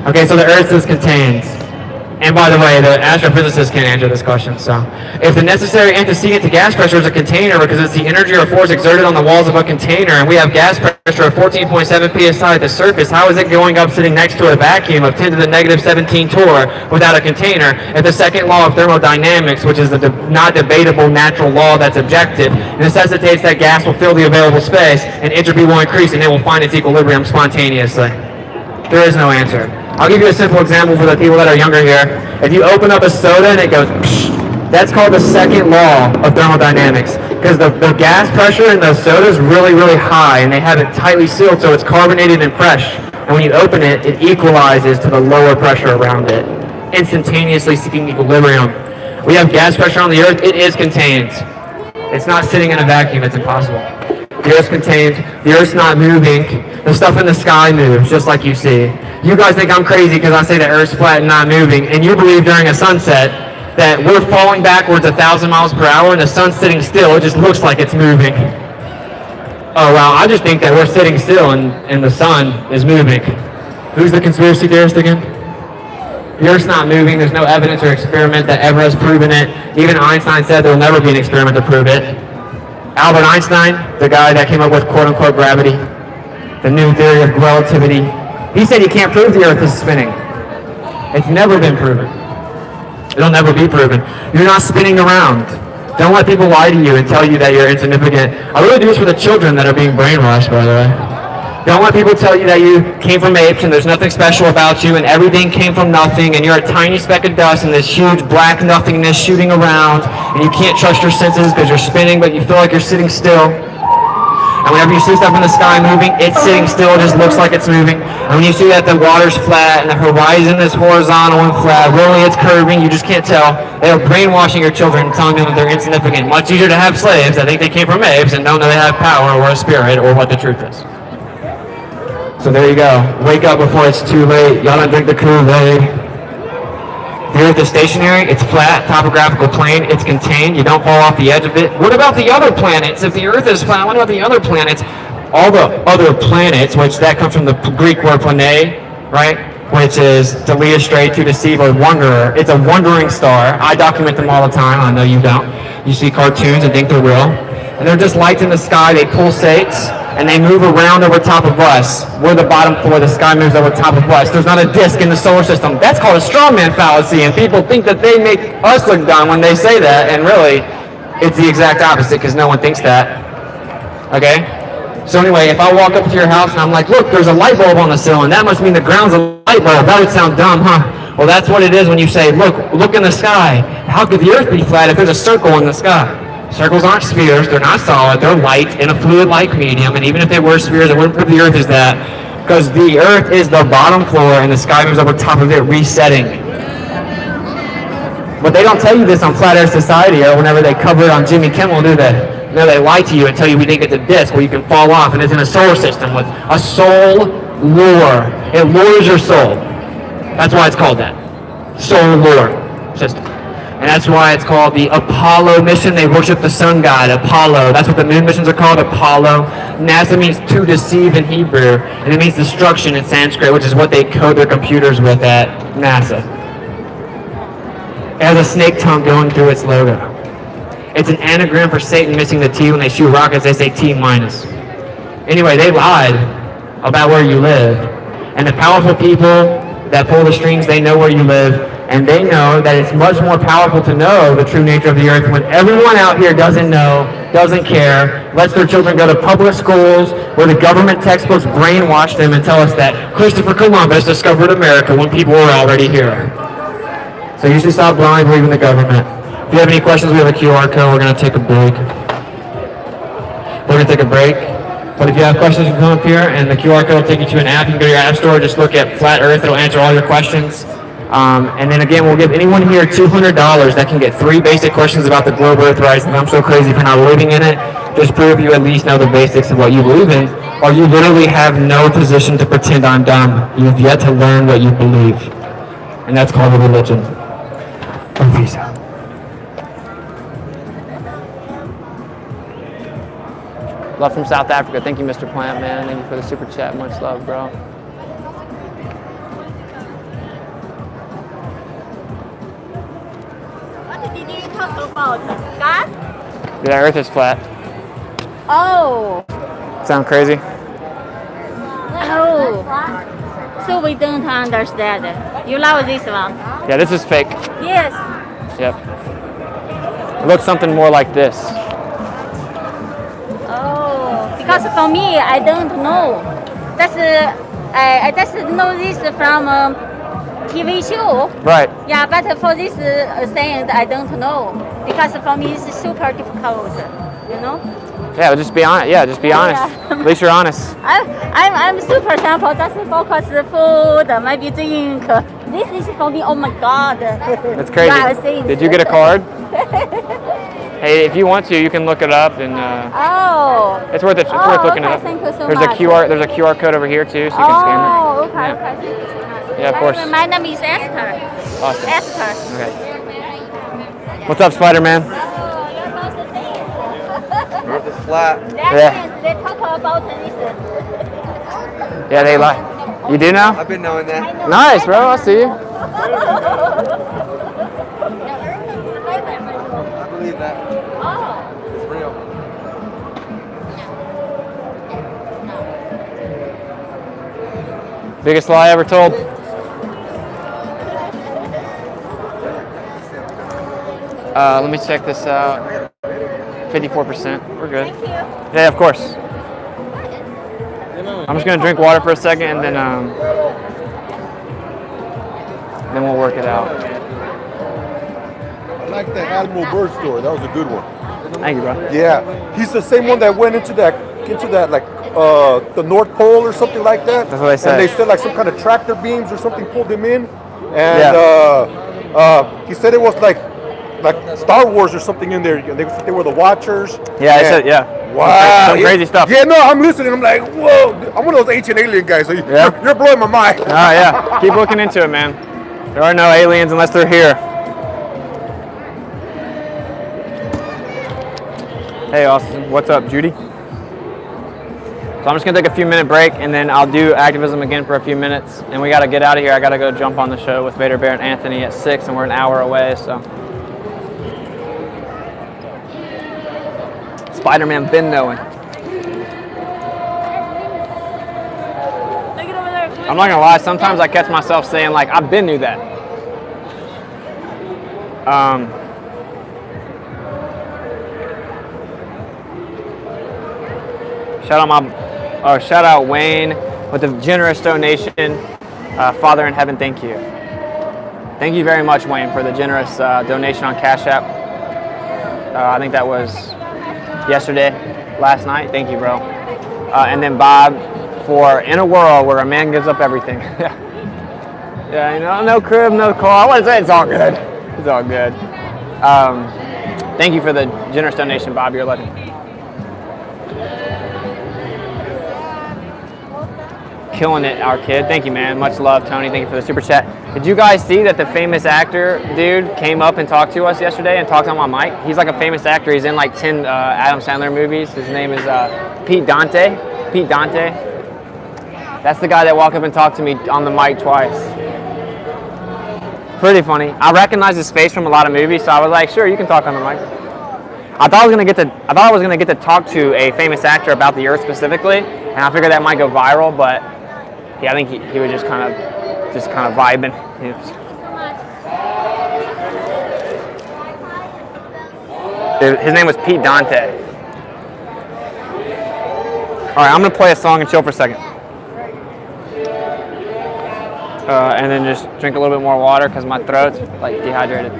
Okay, so the earth is contained. And by the way, the astrophysicists can't answer this question. So, if the necessary antecedent to gas pressure is a container because it's the energy or force exerted on the walls of a container, and we have gas pressure of 14.7 psi at the surface, how is it going up sitting next to a vacuum of 10 to the negative 17 torr without a container? If the second law of thermodynamics, which is the not debatable natural law that's objective, necessitates that gas will fill the available space and entropy will increase and it will find its equilibrium spontaneously. There is no answer. I'll give you a simple example for the people that are younger here. If you open up a soda and it goes, psh, that's called the second law of thermodynamics. Because the gas pressure in those sodas is really, really high, and they have it tightly sealed so it's carbonated and fresh. And when you open it, it equalizes to the lower pressure around it, instantaneously seeking equilibrium. We have gas pressure on the earth. It is contained. It's not sitting in a vacuum. It's impossible. The earth's contained. The earth's not moving. The stuff in the sky moves, just like you see. You guys think I'm crazy because I say the earth's flat and not moving, and you believe during a sunset that we're falling backwards 1,000 miles per hour and the sun's sitting still. It just looks like it's moving. Oh, wow, I just think that we're sitting still and the sun is moving. Who's the conspiracy theorist again? The earth's not moving. There's no evidence or experiment that ever has proven it. Even Einstein said there will never be an experiment to prove it. Albert Einstein, the guy that came up with quote-unquote gravity, the new theory of relativity, he said you can't prove the earth is spinning. It's never been proven. It'll never be proven. You're not spinning around. Don't let people lie to you and tell you that you're insignificant. I really do this for the children that are being brainwashed, by the way. Don't let people tell you that you came from apes and there's nothing special about you and everything came from nothing and you're a tiny speck of dust in this huge black nothingness shooting around and you can't trust your senses because you're spinning but you feel like you're sitting still. And whenever you see stuff in the sky moving, it's sitting still, it just looks like it's moving. And when you see that the water's flat and the horizon is horizontal and flat, really it's curving, you just can't tell. They are brainwashing your children, telling them that they're insignificant. Much easier to have slaves that think they came from apes and don't know they have power or a spirit or what the truth is. So there you go. Wake up before it's too late. Y'all don't drink the Kool-Aid. The earth is stationary, it's flat, topographical plane, it's contained, you don't fall off the edge of it. What about the other planets? If the earth is flat, what about the other planets? all the other planets, which that comes from the Greek word plane, right? Which is to lead astray, to deceive, or wanderer. It's a wandering star. I document them all the time. I know you don't. You see cartoons and think they're real. And they're just lights in the sky. They pulsate, and they move around over top of us. We're the bottom floor. The sky moves over top of us. There's not a disk in the solar system. That's called a strawman fallacy, and people think that they make us look dumb when they say that, and really, it's the exact opposite, because no one thinks that. Okay? So anyway, if I walk up to your house and I'm like, look, there's a light bulb on the ceiling, that must mean the ground's a light bulb. That would sound dumb, huh? Well, that's what it is when you say, look in the sky. How could the earth be flat if there's a circle in the sky? Circles aren't spheres, they're not solid, they're light in a fluid-like medium, and even if they were spheres, I wouldn't prove the earth is that, because the earth is the bottom floor and the sky moves over top of it, resetting. But they don't tell you this on Flat Earth Society or whenever they cover it on Jimmy Kimmel, do they? No, they lie to you and tell you we think it's a disk where you can fall off, and it's in a solar system with a soul lure. It lures your soul. That's why it's called that. Soul lure system. And that's why it's called the Apollo mission. They worship the sun god, Apollo. That's what the moon missions are called, Apollo. NASA means to deceive in Hebrew, and it means destruction in Sanskrit, which is what they code their computers with at NASA. It has a snake tongue going through its logo. It's an anagram for Satan missing the T. When they shoot rockets, they say T minus. Anyway, they lied about where you live. And the powerful people that pull the strings, they know where you live. And they know that it's much more powerful to know the true nature of the earth when everyone out here doesn't know, doesn't care, lets their children go to public schools where the government textbooks brainwash them and tell us that Christopher Columbus discovered America when people were already here. So you should stop blindly believing the government. If you have any questions, we have a QR code. We're going to take a break. But if you have questions, you can come up here, and the QR code will take you to an app. You can go to your app store, just look at Flat Earth. It'll answer all your questions. And then again, we'll give anyone here $200 that can get 3 basic questions about the globe, Earth, Rise, and I'm so crazy for not living in it. Just prove you at least know the basics of what you believe in, or you literally have no position to pretend I'm dumb. You've yet to learn what you believe. And that's called a religion. Peace out. Love from South Africa. Thank you, Mr. Plant, man. Thank you for the super chat. Much love, bro. What did you talk about? God? The earth is flat. Oh. Sound crazy? Oh. So we don't understand. You love this one? Yeah, this is fake. Yes. Yep. It looks something more like this. Because for me, I don't know. I just know this from TV show. Right. Yeah, but for this thing, I don't know. Because for me, it's super difficult. You know. Yeah, but just be honest. Yeah, just be honest. Yeah. At least you're honest. I'm super simple. Just focus food, maybe drink. This is for me. Oh my God. That's crazy. Yeah, did you get a card? Hey, if you want to, you can look it up, and it's worth it. It's worth looking it up. Thank you so There's much. There's a QR code over here too, so you can scan it. Okay, Yeah. okay. Yeah, of course. My name is Esther. Awesome. Esther. Okay. What's up, Spider-Man? Earth is flat. Yes, they talk about this. Yeah, they lie. You do now? I've been knowing that. Nice, bro. I'll see you. I believe that. It's real. Biggest lie ever told? Let me check this out. 54%. We're good. Yeah, of course. I'm just gonna drink water for a second, and then we'll work it out. I like the Animal Bird store. That was a good one. Thank you, bro. Yeah, he's the same one that went into that like the North Pole or something like that. That's what they said. And they said like some kind of tractor beams or something pulled him in, and he said it was like Star Wars or something in there. They were the Watchers. Yeah, I said yeah. Wow, some crazy stuff. Yeah, no, I'm listening. I'm like, whoa, I'm one of those ancient alien guys. So you're blowing my mind. Oh yeah, keep looking into it, man. There are no aliens unless they're here. Hey Austin, what's up, Judy? So I'm just gonna take a few minute break and then I'll do activism again for a few minutes. And we gotta get out of here. I gotta go jump on the show with Vader Bear and Anthony at 6 and we're an hour away, so. Spider-Man been knowing. I'm not gonna lie, sometimes I catch myself saying like, I've been knew that. Shout out Wayne with the generous donation. Father in heaven, thank you. Thank you very much, Wayne, for the generous donation on Cash App. I think that was last night. Thank you, bro. And then Bob for In a World Where a Man Gives Up Everything. Yeah, you know, no crib, no car. I want to say it's all good. It's all good. Thank you for the generous donation, Bob. You're a legend. Killing it, our kid. Thank you, man. Much love, Tony. Thank you for the super chat. Did you guys see that the famous actor dude came up and talked to us yesterday and talked on my mic? He's like a famous actor. He's in like 10 Adam Sandler movies. His name is Pete Dante. Pete Dante. That's the guy that walked up and talked to me on the mic twice. Pretty funny. I recognize his face from a lot of movies, so I was like, sure, you can talk on the mic. I thought I was gonna get to talk to a famous actor about the Earth specifically, and I figured that might go viral, but yeah, I think he was just kind of vibing. His name was Pete Dante. All right, I'm gonna play a song and chill for a second. And then just drink a little bit more water because my throat's like dehydrated.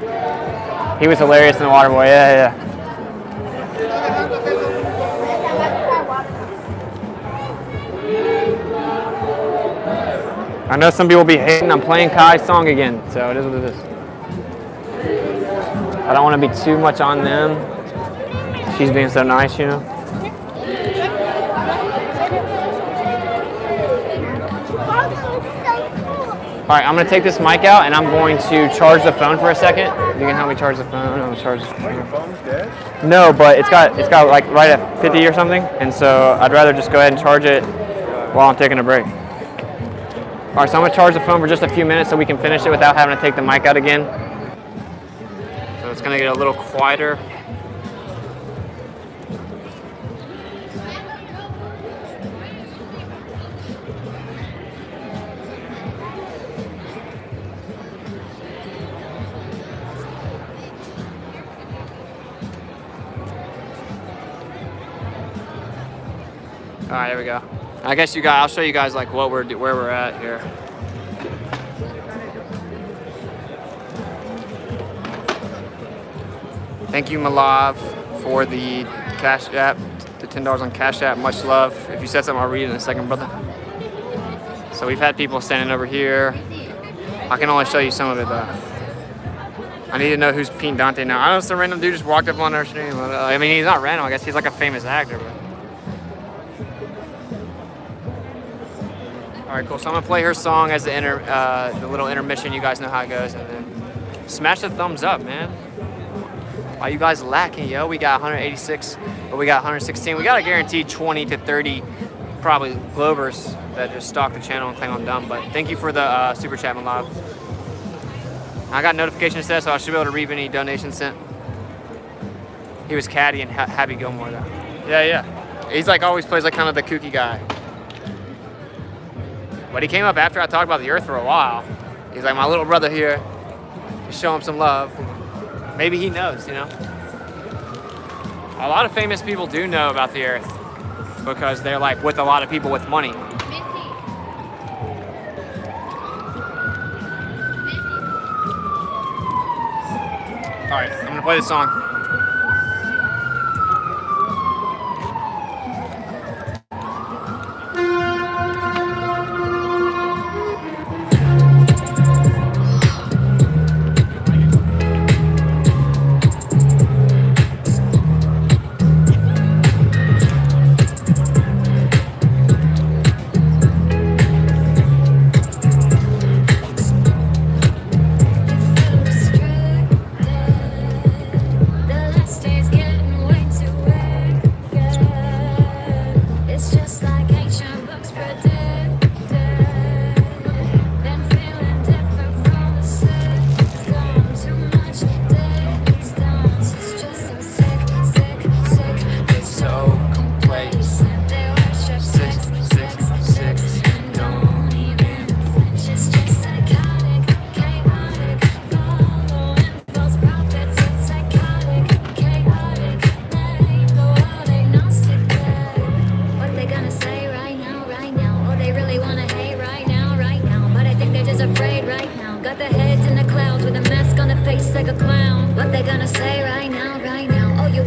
He was hilarious in The Water Boy, yeah. I know some people will be hating. I'm playing Kai's song again, so it is what it is. I don't want to be too much on them. She's being so nice, you know. All right, I'm going to take this mic out and I'm going to charge the phone for a second. You can help me charge the phone. I'm going to charge the phone. Your phone's dead? No, but it's got like right at 50 or something, and so I'd rather just go ahead and charge it while I'm taking a break. All right, so I'm going to charge the phone for just a few minutes so we can finish it without having to take the mic out again. So it's going to get a little quieter. All right, there we go. I guess I'll show you guys like where we're at here. Thank you, Malav, for the Cash App, the $10 on Cash App. Much love. If you said something, I'll read it in a second, brother. So we've had people standing over here. I can only show you some of it though. I need to know who's Pete Dante now. I know some random dude just walked up on our stream. I mean, he's not random. I guess he's like a famous actor, but. All right, cool. So I'm gonna play her song as the little intermission. You guys know how it goes, and then smash the thumbs up, man. Why you guys lacking, yo? We got 186, but we got 116. We got a guaranteed 20 to 30, probably Glovers that just stalk the channel and claim I'm dumb. But thank you for the super chat, my love. I got notification set, so I should be able to read any donations sent. He was Caddy and Happy Gilmore, though. Yeah. He's like always plays like kind of the kooky guy. But he came up after I talked about the Earth for a while. He's like, my little brother here, just show him some love. Maybe he knows, you know? A lot of famous people do know about the Earth because they're like with a lot of people with money. All right, I'm gonna play this song.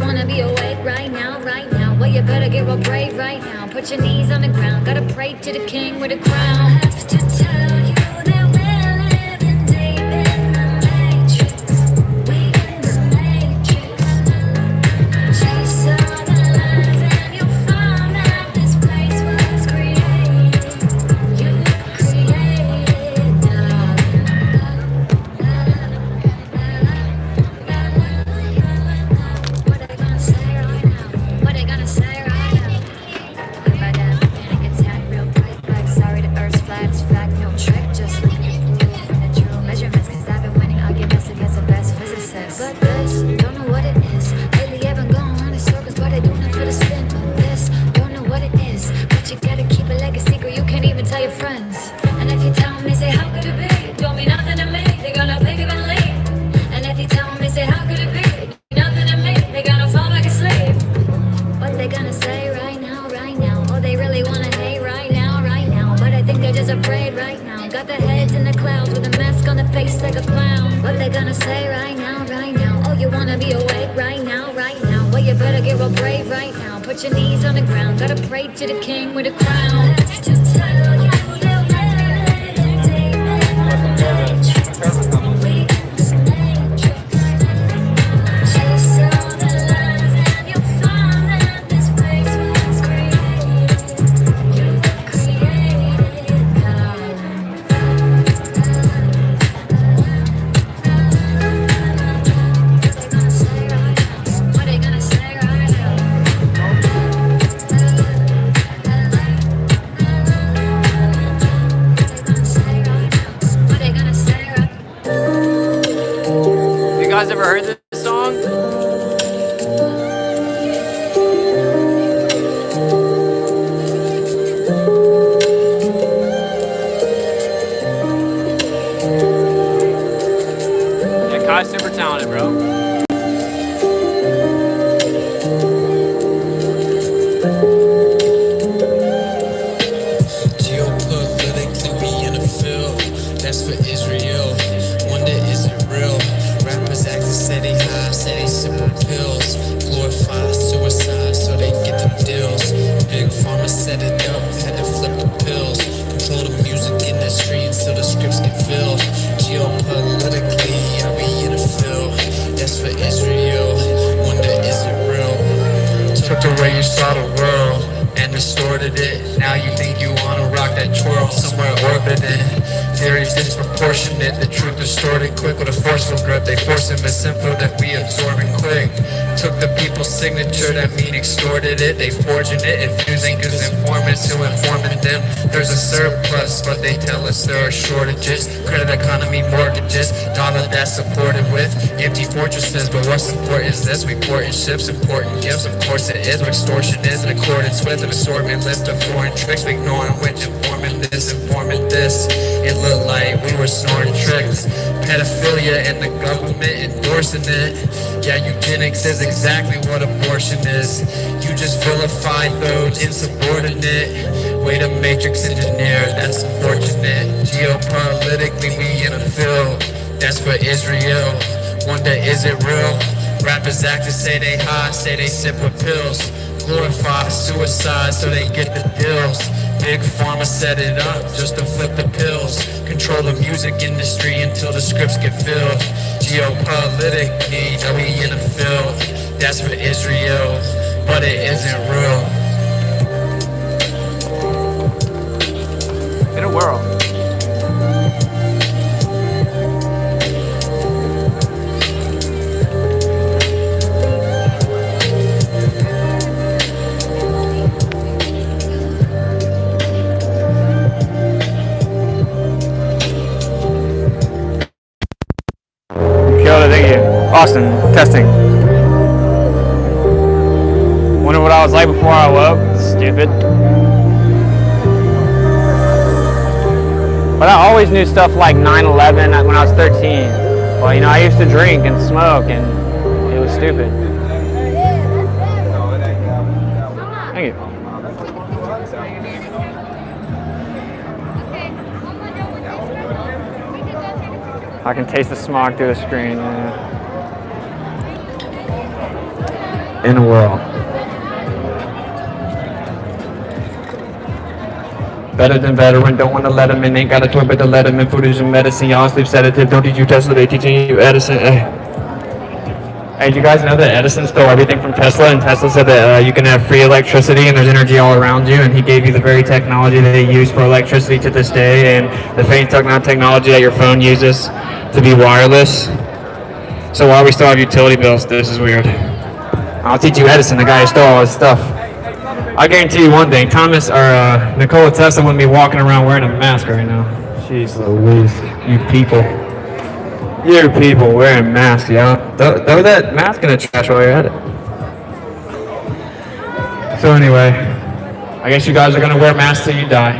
wanna be awake right now, right now. Well, you better get real brave right now. Put your knees on the ground. Gotta pray to the king with a crown. I have to tell you that we're living deep in the matrix. We in the matrix. Chase all the lies and you'll find that this place was created. You created, What they gonna say right now? What they gonna say right now? I'm about to have a panic attack real quick. Like, sorry, the earth's flat, it's fact, no trick. Just look at the proof and the true measurements. Cause I've been winning arguments against the best physicists. But this, don't know what it is. Lately I've been going around in circles, but I do not for the spin. This, don't know what it is. But you gotta keep it like a secret, you can't even tell your friends. And if you tell them, they say, how could it be? Don't mean nothing to me, they're gonna pick up and leave. And if you tell them, they say, how could it be? Nothing to me, they're gonna fall back asleep. What they gonna say right now, right now? Oh, they really wanna hate right now, right now. But I think they're just afraid right now. Got their heads in the clouds with a mask on their face like a clown. What they gonna say right now, right now? Oh, you wanna be awake right now, right now? Well, you better get real brave right now. Put your knees on the ground. Gotta pray to the king with a crown. I have to tell you that we're living deep in the matrix. We in the matrix. Chase all the lies and you'll find that this place was created. You created, darling. What they gonna say right now? What they gonna say right now? You guys ever heard this song? Yeah, Kai's super talented, bro. Geopolitically, we in a field. That's for Israel. Wonder is it real? Rappers act to say they high, say they sipping pills. Glorify suicide so they get the deals. Big pharma set it up, had to flip the pills. Control the music industry until the scripts get filled. Geopolitically, yeah, we in a field. That's for Israel. Wonder is it real? Took the way you saw the world and distorted it. Now you think you wanna rock that twirl somewhere orbiting. Theories disproportionate, the truth distorted quick with a forceful grip. They force it, but simple that we absorbing quick. Took the people's signature, that mean extorted it. They forging it, infusing cause informants who informing them. There's a surplus, but they tell us there are shortages. Credit economy, mortgages, dollar that's supported with empty fortresses. But what's important is this, we porting ships, important gifts. Of course it is, what extortion is in accordance with an assortment list of foreign tricks. We ignoring which informant this, informant this. It looked like we were snoring tricks. Pedophilia and the government endorsing it. Yeah, eugenics is exactly what abortion is. You just vilified those insubordinate. Way to matrix engineer, that's unfortunate. Geopolitically, we in a field. That's for Israel. Wonder is it real? Rappers act to say they high, say they sip with pills. Glorify suicide so they get the deals. Big pharma set it up just to flip the pills. Control the music industry until the scripts get filled. Geopolitically, are we in a field? That's for Israel, but it isn't real. In a world. Thank you. Austin, testing. Wonder what I was like before I woke. Stupid. But I always knew stuff like 9/11 when I was 13. Well, you know, I used to drink and smoke, and it was stupid. Thank you. I can taste the smog through the screen. Yeah. in the world. Better than veteran, don't want to let him in. Ain't got a toy but to let him in. Food is medicine, y'all sleep sedative. Don't teach you Tesla, they teaching you Edison. Hey, did you guys know that Edison stole everything from Tesla? And Tesla said that you can have free electricity and there's energy all around you. And he gave you the very technology that they use for electricity to this day. And the same technology that your phone uses to be wireless. So why we still have utility bills? This is weird. I'll teach you Edison, the guy who stole all his stuff. I guarantee you one thing, Nikola Tesla wouldn't be walking around wearing a mask right now. Jeez Louise, you people. You people wearing masks, y'all. Throw that mask in the trash while you're at it. So anyway, I guess you guys are gonna wear masks till you die.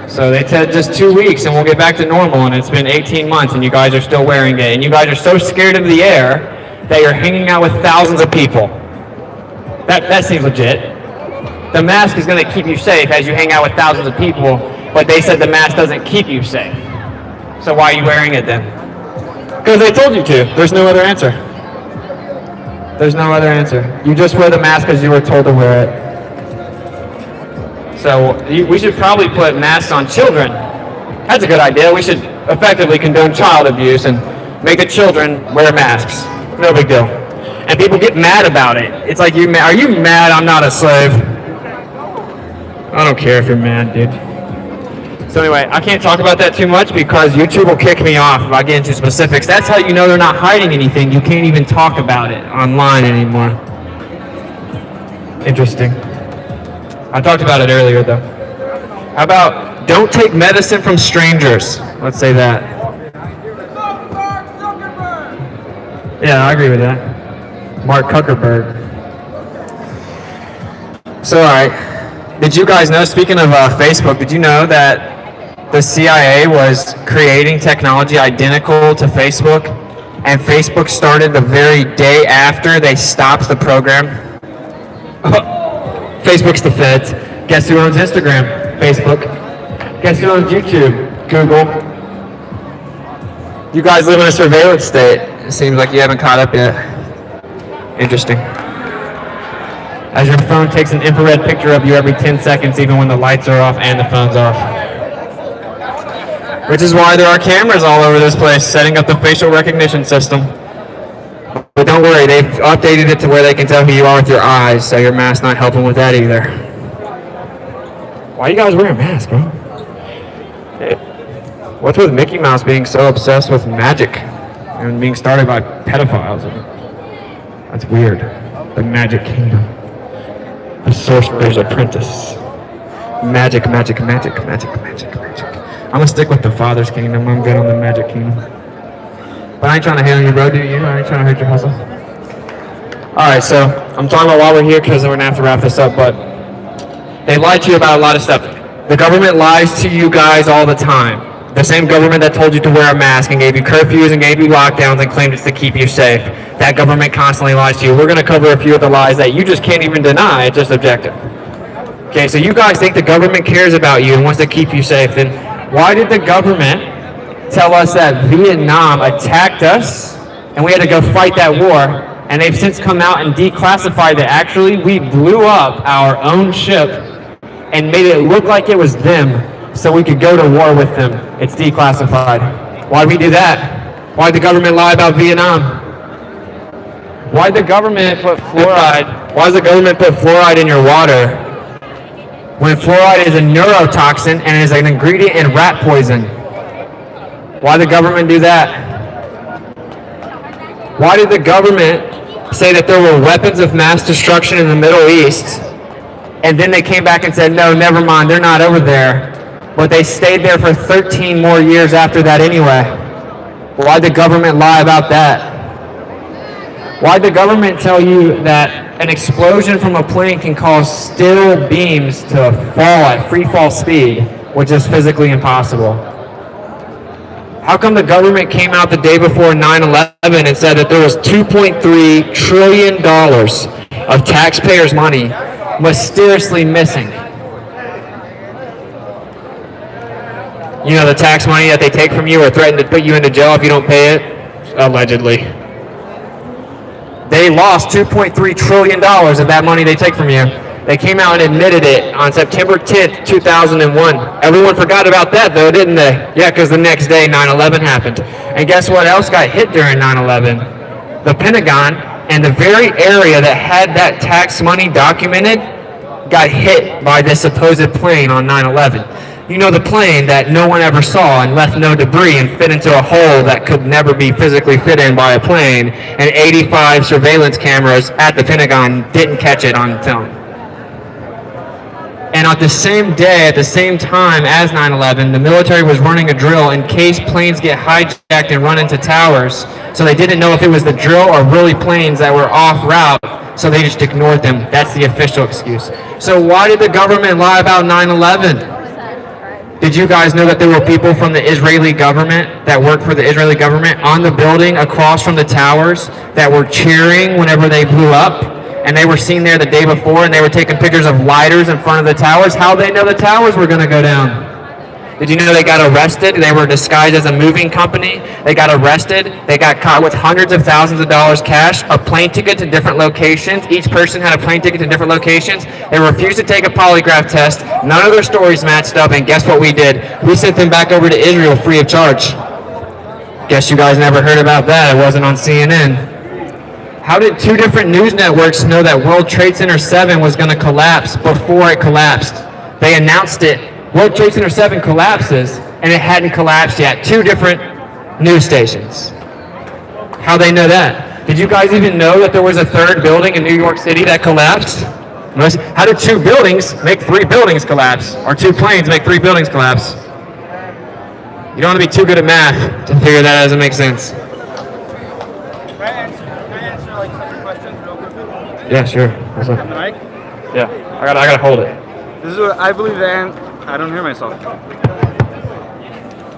So they said just 2 weeks and we'll get back to normal, and it's been 18 months and you guys are still wearing it. And you guys are so scared of the air that you're hanging out with thousands of people. That seems legit. The mask is gonna keep you safe as you hang out with thousands of people, but they said the mask doesn't keep you safe. So why are you wearing it then? Because they told you to. There's no other answer. There's no other answer. You just wear the mask because you were told to wear it. So we should probably put masks on children. That's a good idea. We should effectively condone child abuse and make the children wear masks. No big deal. And people get mad about it. It's like, are you mad I'm not a slave? I don't care if you're mad, dude. So anyway, I can't talk about that too much because YouTube will kick me off if I get into specifics. That's how you know they're not hiding anything. You can't even talk about it online anymore. Interesting. I talked about it earlier though. How about don't take medicine from strangers? Let's say that. Yeah, I agree with that. Mark Zuckerberg. So alright. Did you guys know, speaking of Facebook, did you know that the CIA was creating technology identical to Facebook, and Facebook started the very day after they stopped the program? Facebook's the feds. Guess who owns Instagram? Facebook. Guess who owns YouTube? Google. You guys live in a surveillance state. It seems like you haven't caught up yet. Interesting. As your phone takes an infrared picture of you every 10 seconds, even when the lights are off and the phone's off. Which is why there are cameras all over this place, setting up the facial recognition system. But don't worry, they've updated it to where they can tell who you are with your eyes, so your mask's not helping with that either. Why are you guys wearing masks, bro? Hey, what's with Mickey Mouse being so obsessed with magic and being started by pedophiles? That's weird. The Magic Kingdom. The Sorcerer's Apprentice. Magic, magic, magic, magic, magic, magic. I'm gonna stick with the Father's Kingdom. I'm good on the Magic Kingdom. But I ain't trying to hate on you, bro, do you? I ain't trying to hurt your hustle. Alright, so I'm talking about why we're here because we're gonna have to wrap this up, but they lied to you about a lot of stuff. The government lies to you guys all the time. The same government that told you to wear a mask and gave you curfews and gave you lockdowns and claimed it's to keep you safe. That government constantly lies to you. We're going to cover a few of the lies that you just can't even deny. It's just objective. Okay, so you guys think the government cares about you and wants to keep you safe. Then why did the government tell us that Vietnam attacked us and we had to go fight that war? And they've since come out and declassified that actually we blew up our own ship and made it look like it was them so we could go to war with them. It's declassified. Why'd we do that? Why'd the government lie about Vietnam? Why'd the government put fluoride? Why does the government put fluoride in your water when fluoride is a neurotoxin and is an ingredient in rat poison? Why'd the government do that? Why did the government say that there were weapons of mass destruction in the Middle East, and then they came back and said, no, never mind, they're not over there, but they stayed there for 13 more years after that anyway? Why'd the government lie about that? Why'd the government tell you that an explosion from a plane can cause steel beams to fall at free fall speed, which is physically impossible? How come the government came out the day before 9/11 and said that there was $2.3 trillion of taxpayers' money mysteriously missing? You know, the tax money that they take from you or threaten to put you into jail if you don't pay it? Allegedly. They lost $2.3 trillion of that money they take from you. They came out and admitted it on September 10th, 2001. Everyone forgot about that though, didn't they? Yeah, because the next day 9/11 happened. And guess what else got hit during 9/11? The Pentagon and the very area that had that tax money documented got hit by this supposed plane on 9/11. You know, the plane that no one ever saw and left no debris and fit into a hole that could never be physically fit in by a plane, and 85 surveillance cameras at the Pentagon didn't catch it on film. And at the same day, at the same time as 9/11, the military was running a drill in case planes get hijacked and run into towers. So they didn't know if it was the drill or really planes that were off route, so they just ignored them. That's the official excuse. So why did the government lie about 9/11? Did you guys know that there were people from the Israeli government that worked for the Israeli government on the building across from the towers that were cheering whenever they blew up? And they were seen there the day before, and they were taking pictures of lighters in front of the towers. How they know the towers were going to go down? Did you know they got arrested? They were disguised as a moving company. They got arrested. They got caught with hundreds of thousands of dollars cash, a plane ticket to different locations. Each person had a plane ticket to different locations. They refused to take a polygraph test. None of their stories matched up, and guess what we did? We sent them back over to Israel free of charge. Guess you guys never heard about that. It wasn't on CNN. How did two different news networks know that World Trade Center 7 was going to collapse before it collapsed? They announced it. World Trade Center 7 collapses, and it hadn't collapsed yet. Two different news stations. How they know that? Did you guys even know that there was a third building in New York City that collapsed? How did two buildings make three buildings collapse? Or two planes make three buildings collapse? You don't want to be too good at math to figure that out. Doesn't make sense. Can I answer like some questions real quickly? Yeah, sure. What's up? On the mic? Yeah, I gotta hold it. This is what I believe I don't hear myself.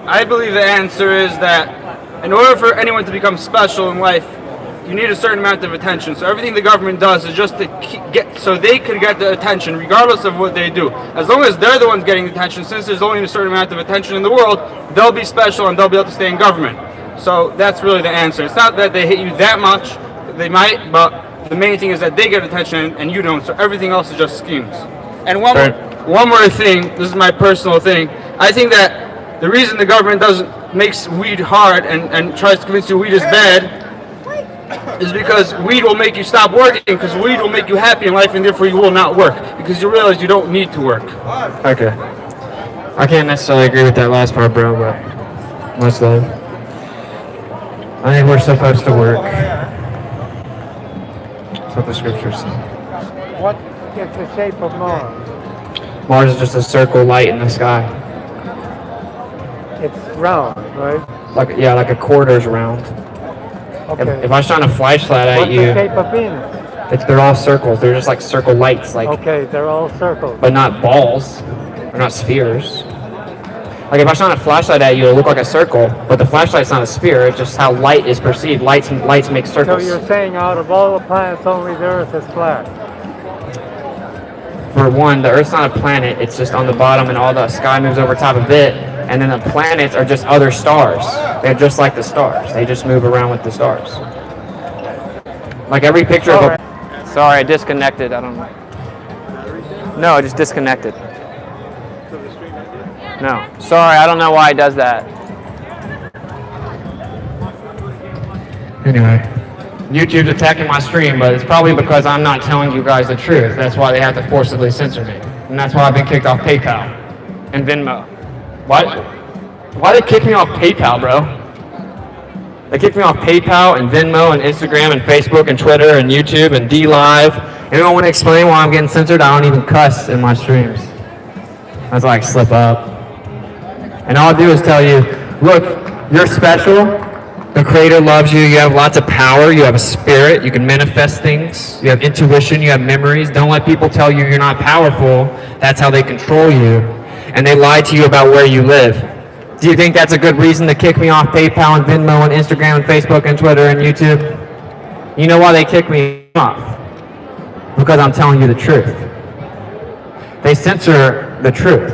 I believe the answer is that in order for anyone to become special in life, you need a certain amount of attention. So everything the government does is just to so they can get the attention regardless of what they do. As long as they're the ones getting attention, since there's only a certain amount of attention in the world, they'll be special and they'll be able to stay in government. So that's really the answer. It's not that they hate you that much. They might, but the main thing is that they get attention and you don't. So everything else is just schemes. And one more thing, this is my personal thing. I think that the reason the government makes weed hard and tries to convince you weed is bad is because weed will make you stop working, because weed will make you happy in life, and therefore you will not work because you realize you don't need to work. Okay. I can't necessarily agree with that last part, bro, but much love. I think we're supposed to work. That's what the scriptures say. What is the shape of Mars? Mars is just a circle light in the sky. It's round, right? Like a quarter's round. Okay. If I shine a flashlight at What's you, the shape of Venus? they're all circles. They're just like circle lights, like. Okay, they're all circles. But not balls. They're not spheres. Like if I shine a flashlight at you, it'll look like a circle, but the flashlight's not a sphere. It's just how light is perceived. Lights make circles. So you're saying out of all the planets, only the Earth is flat? For one, the Earth's not a planet. It's just on the bottom, and all the sky moves over top of it. And then the planets are just other stars. They're just like the stars. They just move around with the stars. Like every picture of a... Sorry, I disconnected. I don't know. No, I just disconnected. No. Sorry, I don't know why it does that. Anyway, YouTube's attacking my stream, but it's probably because I'm not telling you guys the truth. That's why they have to forcibly censor me. And that's why I've been kicked off PayPal and Venmo. Why they kick me off PayPal, bro? They kicked me off PayPal and Venmo and Instagram and Facebook and Twitter and YouTube and Dlive. Anyone want to explain why I'm getting censored? I don't even cuss in my streams. That's why I slip up. And all I do is tell you, look, you're special. The Creator loves you. You have lots of power. You have a spirit. You can manifest things. You have intuition. You have memories. Don't let people tell you you're not powerful. That's how they control you. And they lie to you about where you live. Do you think that's a good reason to kick me off PayPal and Venmo and Instagram and Facebook and Twitter and YouTube? You know why they kick me off? Because I'm telling you the truth. They censor the truth.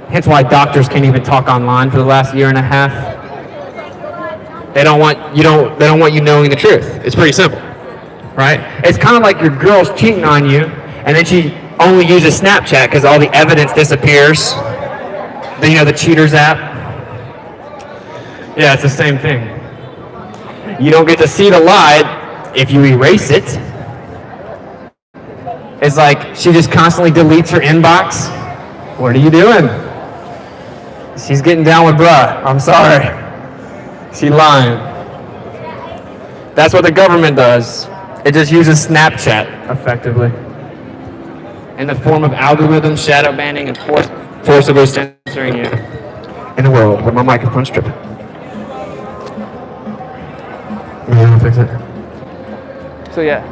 Hence why doctors can't even talk online for the last year and a half. They don't want you knowing the truth. It's pretty simple. right? It's kind of like your girl's cheating on you, and then she only uses Snapchat because all the evidence disappears. You know, the cheaters app? Yeah, it's the same thing. You don't get to see the lie if you erase it. It's like she just constantly deletes her inbox. What are you doing? She's getting down with bruh. I'm sorry. She's lying. That's what the government does. It just uses Snapchat effectively in the form of algorithms, shadow banning, and forcibly censoring you in the world where my microphone's tripping. You want to fix it? So yeah.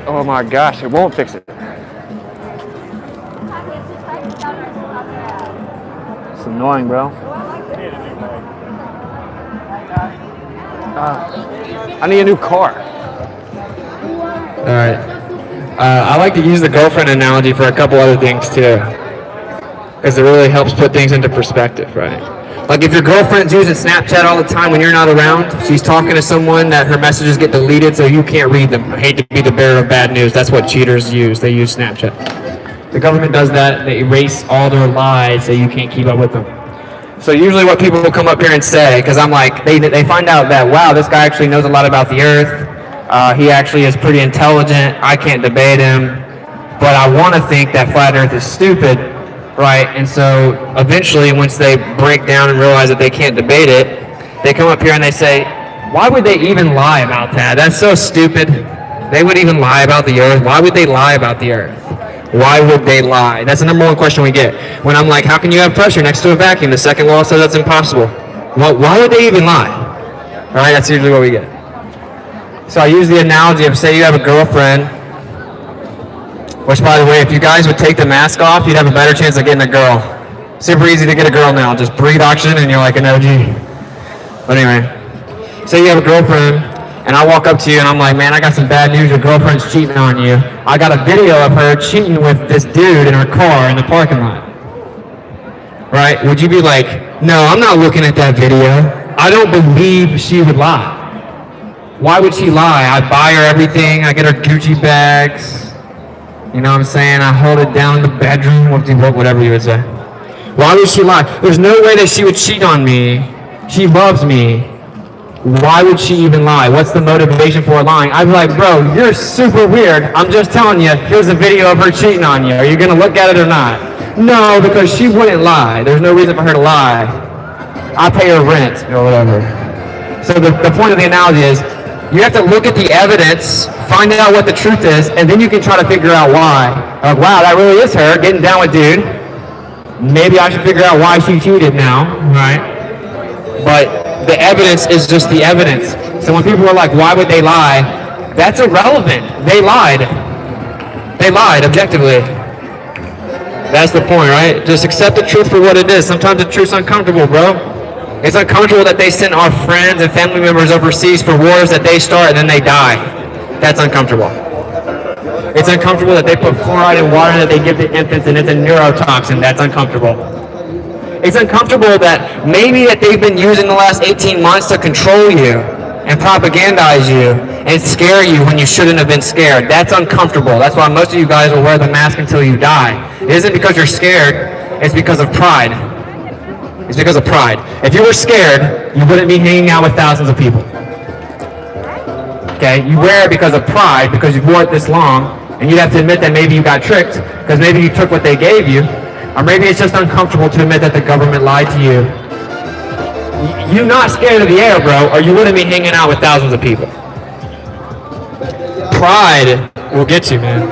Oh my gosh, it won't fix it. It's annoying, bro. I need a new car. Alright. I like to use the girlfriend analogy for a couple other things too. Because it really helps put things into perspective, right? Like if your girlfriend's using Snapchat all the time when you're not around, she's talking to someone that her messages get deleted so you can't read them. I hate to be the bearer of bad news. That's what cheaters use. They use Snapchat. The government does that. They erase all their lies so you can't keep up with them. So usually what people will come up here and say, because I'm like, they find out that, wow, this guy actually knows a lot about the earth. He actually is pretty intelligent. I can't debate him. But I want to think that flat earth is stupid. Right, and so eventually once they break down and realize that they can't debate it, they come up here and they say, why would they even lie about that? That's so stupid. They would even lie about the earth. Why would they lie about the earth? Why would they lie? That's the number one question we get. When I'm like, how can you have pressure next to a vacuum? The second law says that's impossible. Well, why would they even lie? All right, that's usually what we get. So I use the analogy of, say you have a girlfriend, which, by the way, if you guys would take the mask off, you'd have a better chance of getting a girl. Super easy to get a girl now. Just breathe oxygen and you're like an OG. But anyway, say you have a girlfriend, and I walk up to you and I'm like, man, I got some bad news. Your girlfriend's cheating on you. I got a video of her cheating with this dude in her car in the parking lot. Right? Would you be like, no, I'm not looking at that video. I don't believe she would lie. Why would she lie? I buy her everything. I get her Gucci bags. You know what I'm saying? I hold it down in the bedroom, whatever you would say. Why would she lie? There's no way that she would cheat on me. She loves me. Why would she even lie? What's the motivation for lying? I'd be like, bro, you're super weird. I'm just telling you, here's a video of her cheating on you. Are you going to look at it or not? No, because she wouldn't lie. There's no reason for her to lie. I pay her rent or whatever. So the point of the analogy is, you have to look at the evidence, find out what the truth is, and then you can try to figure out why. Like, wow, that really is her getting down with dude. Maybe I should figure out why she cheated now, right? But the evidence is just the evidence. So when people are like, why would they lie? That's irrelevant. They lied. They lied objectively. That's the point, right? Just accept the truth for what it is. Sometimes the truth's uncomfortable, bro. It's uncomfortable that they send our friends and family members overseas for wars that they start and then they die. That's uncomfortable. It's uncomfortable that they put fluoride in water that they give to infants and it's a neurotoxin. That's uncomfortable. It's uncomfortable that maybe that they've been using the last 18 months to control you and propagandize you and scare you when you shouldn't have been scared. That's uncomfortable. That's why most of you guys will wear the mask until you die. It isn't because you're scared. It's because of pride. It's because of pride. If you were scared, you wouldn't be hanging out with thousands of people. Okay? You wear it because of pride, because you've worn it this long, and you'd have to admit that maybe you got tricked, because maybe you took what they gave you, or maybe it's just uncomfortable to admit that the government lied to you. You're not scared of the air, bro, or you wouldn't be hanging out with thousands of people. Pride will get you, man.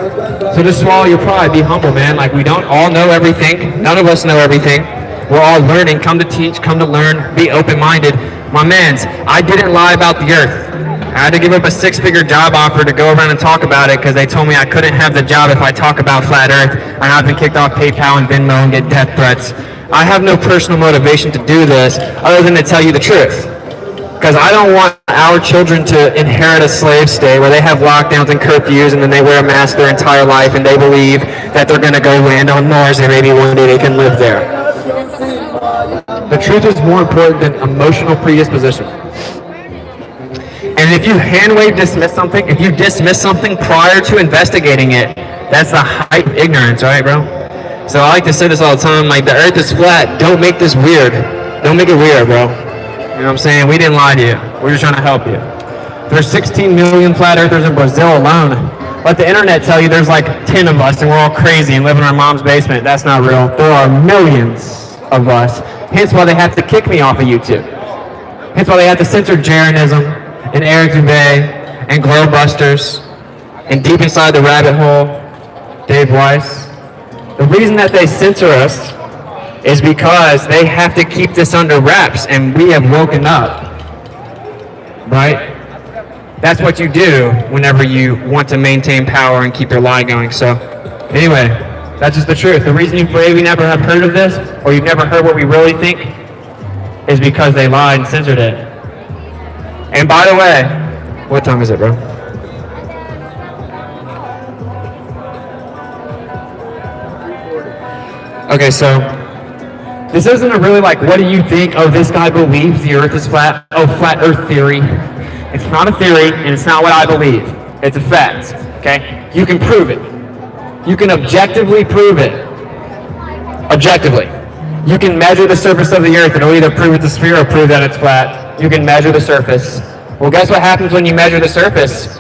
So just swallow your pride. Be humble, man. Like, we don't all know everything. None of us know everything. We're all learning. Come to teach, come to learn, be open-minded. My mans, I didn't lie about the earth. I had to give up a 6-figure job offer to go around and talk about it because they told me I couldn't have the job if I talk about flat earth, and I've been kicked off PayPal and Venmo and get death threats. I have no personal motivation to do this other than to tell you the truth. Because I don't want our children to inherit a slave state where they have lockdowns and curfews and then they wear a mask their entire life and they believe that they're going to go land on Mars and maybe one day they can live there. The truth is more important than emotional predisposition. And if you hand-wave dismiss something, if you dismiss something prior to investigating it, that's the height of ignorance, right, bro? So I like to say this all the time, like, the earth is flat. Don't make this weird. Don't make it weird, bro. You know what I'm saying? We didn't lie to you. We're just trying to help you. There's 16 million flat earthers in Brazil alone. Let the internet tell you there's like 10 of us and we're all crazy and live in our mom's basement. That's not real. There are millions of us. Hence why they have to kick me off of YouTube. Hence why they have to censor Jeranism and Eric Dubay and Glowbusters and deep inside the rabbit hole, Dave Weiss. The reason that they censor us is because they have to keep this under wraps, and we have woken up, right? That's what you do whenever you want to maintain power and keep your lie going. So anyway, that's just the truth. The reason you maybe never have heard of this, or you've never heard what we really think, is because they lied and censored it. And by the way, what time is it, bro? Okay, so this isn't a really like, what do you think? Oh, this guy believes the earth is flat. Oh, flat earth theory. It's not a theory, and it's not what I believe. It's a fact, okay? You can prove it. You can objectively prove it. Objectively. You can measure the surface of the earth, and it'll either prove it's a sphere or prove that it's flat. You can measure the surface. Well, guess what happens when you measure the surface?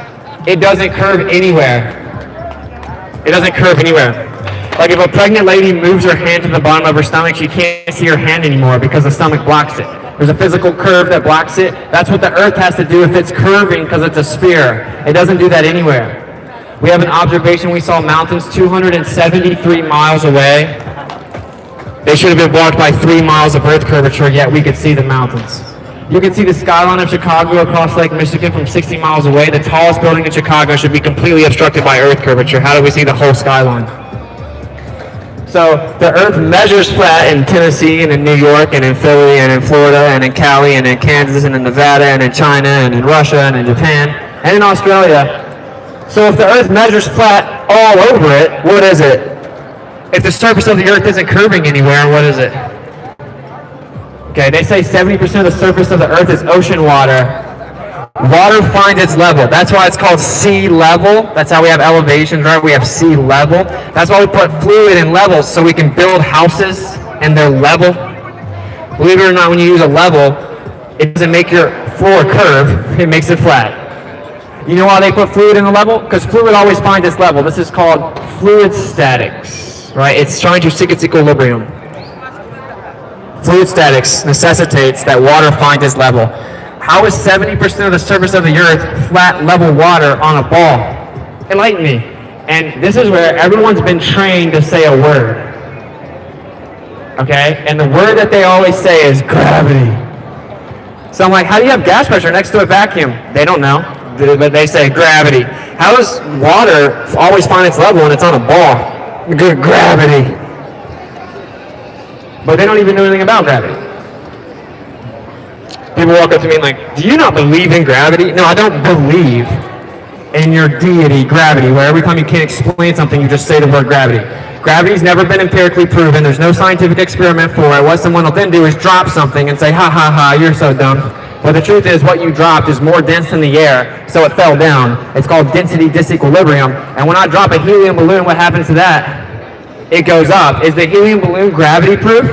It doesn't curve anywhere. It doesn't curve anywhere. Like if a pregnant lady moves her hand to the bottom of her stomach, she can't see her hand anymore because the stomach blocks it. There's a physical curve that blocks it. That's what the earth has to do if it's curving because it's a sphere. It doesn't do that anywhere. We have an observation. We saw mountains 273 miles away. They should have been blocked by 3 miles of earth curvature, yet we could see the mountains. You can see the skyline of Chicago across Lake Michigan from 60 miles away. The tallest building in Chicago should be completely obstructed by earth curvature. How do we see the whole skyline? So the earth measures flat in Tennessee and in New York and in Philly and in Florida and in Cali and in Kansas and in Nevada and in China and in Russia and in Japan and in Australia. So if the earth measures flat all over it, what is it? If the surface of the earth isn't curving anywhere, what is it? Okay, they say 70% of the surface of the earth is ocean water. Water finds its level. That's why it's called sea level. That's how we have elevations, right? We have sea level. That's why we put fluid in levels so we can build houses and they're level. Believe it or not, when you use a level, it doesn't make your floor curve, it makes it flat. You know why they put fluid in the level? Because fluid always finds its level. This is called fluid statics, right? It's trying to seek its equilibrium. Fluid statics necessitates that water finds its level. How is 70% of the surface of the earth flat, level water on a ball? Enlighten me. And this is where everyone's been trained to say a word. Okay? And the word that they always say is gravity. So I'm like, how do you have gas pressure next to a vacuum? They don't know, but they say gravity. How does water always find its level when it's on a ball? Gravity. But they don't even know anything about gravity. People walk up to me and like, do you not believe in gravity? No, I don't believe in your deity, gravity, where every time you can't explain something, you just say the word gravity. Gravity's never been empirically proven. There's no scientific experiment for it. What someone will then do is drop something and say, ha ha ha, you're so dumb. But the truth is what you dropped is more dense than the air, so it fell down. It's called density disequilibrium. And when I drop a helium balloon, what happens to that? It goes up. Is the helium balloon gravity proof?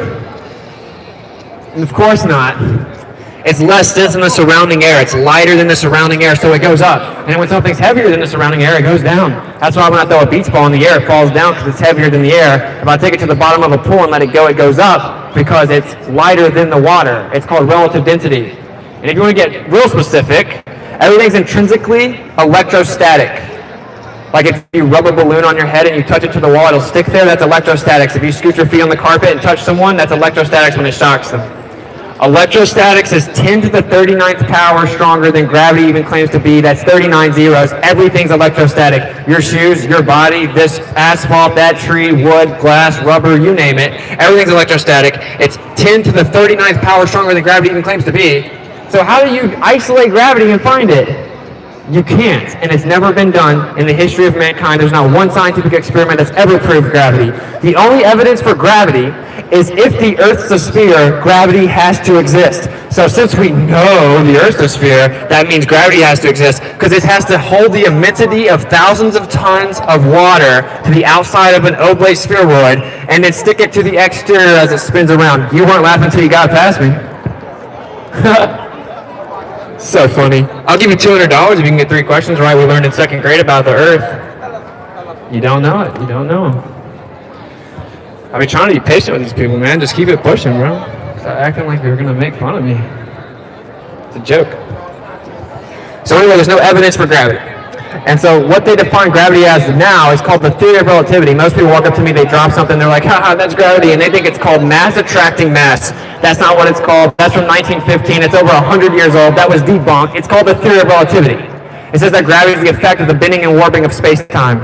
Of course not. It's less dense than the surrounding air. It's lighter than the surrounding air, so it goes up. And when something's heavier than the surrounding air, it goes down. That's why when I throw a beach ball in the air, it falls down because it's heavier than the air. If I take it to the bottom of a pool and let it go, it goes up because it's lighter than the water. It's called relative density. And if you want to get real specific, everything's intrinsically electrostatic. Like if you rub a balloon on your head and you touch it to the wall, it'll stick there, that's electrostatics. If you scoot your feet on the carpet and touch someone, that's electrostatics when it shocks them. Electrostatics is 10 to the 39th power stronger than gravity even claims to be. That's 39 zeros. Everything's electrostatic. Your shoes, your body, this asphalt, that tree, wood, glass, rubber, you name it. Everything's electrostatic. It's 10 to the 39th power stronger than gravity even claims to be. So how do you isolate gravity and find it? You can't, and it's never been done in the history of mankind. There's not one scientific experiment that's ever proved gravity. The only evidence for gravity is if the Earth's a sphere, gravity has to exist. So since we know the Earth's a sphere, that means gravity has to exist, because it has to hold the immensity of thousands of tons of water to the outside of an oblate spheroid, and then stick it to the exterior as it spins around. You weren't laughing until you got past me. So funny. I'll give you $200 if you can get 3 questions right we learned in 2nd grade about the Earth. You don't know it. You don't know. I've been trying to be patient with these people, man. Just keep it pushing, bro. Stop acting like they're going to make fun of me. It's a joke. So anyway, there's no evidence for gravity. And so what they define gravity as now is called the theory of relativity. Most people walk up to me, they drop something, they're like, haha, that's gravity, and they think it's called mass attracting mass. That's not what it's called. That's from 1915. It's over 100 years old. That was debunked. It's called the theory of relativity. It says that gravity is the effect of the bending and warping of space-time.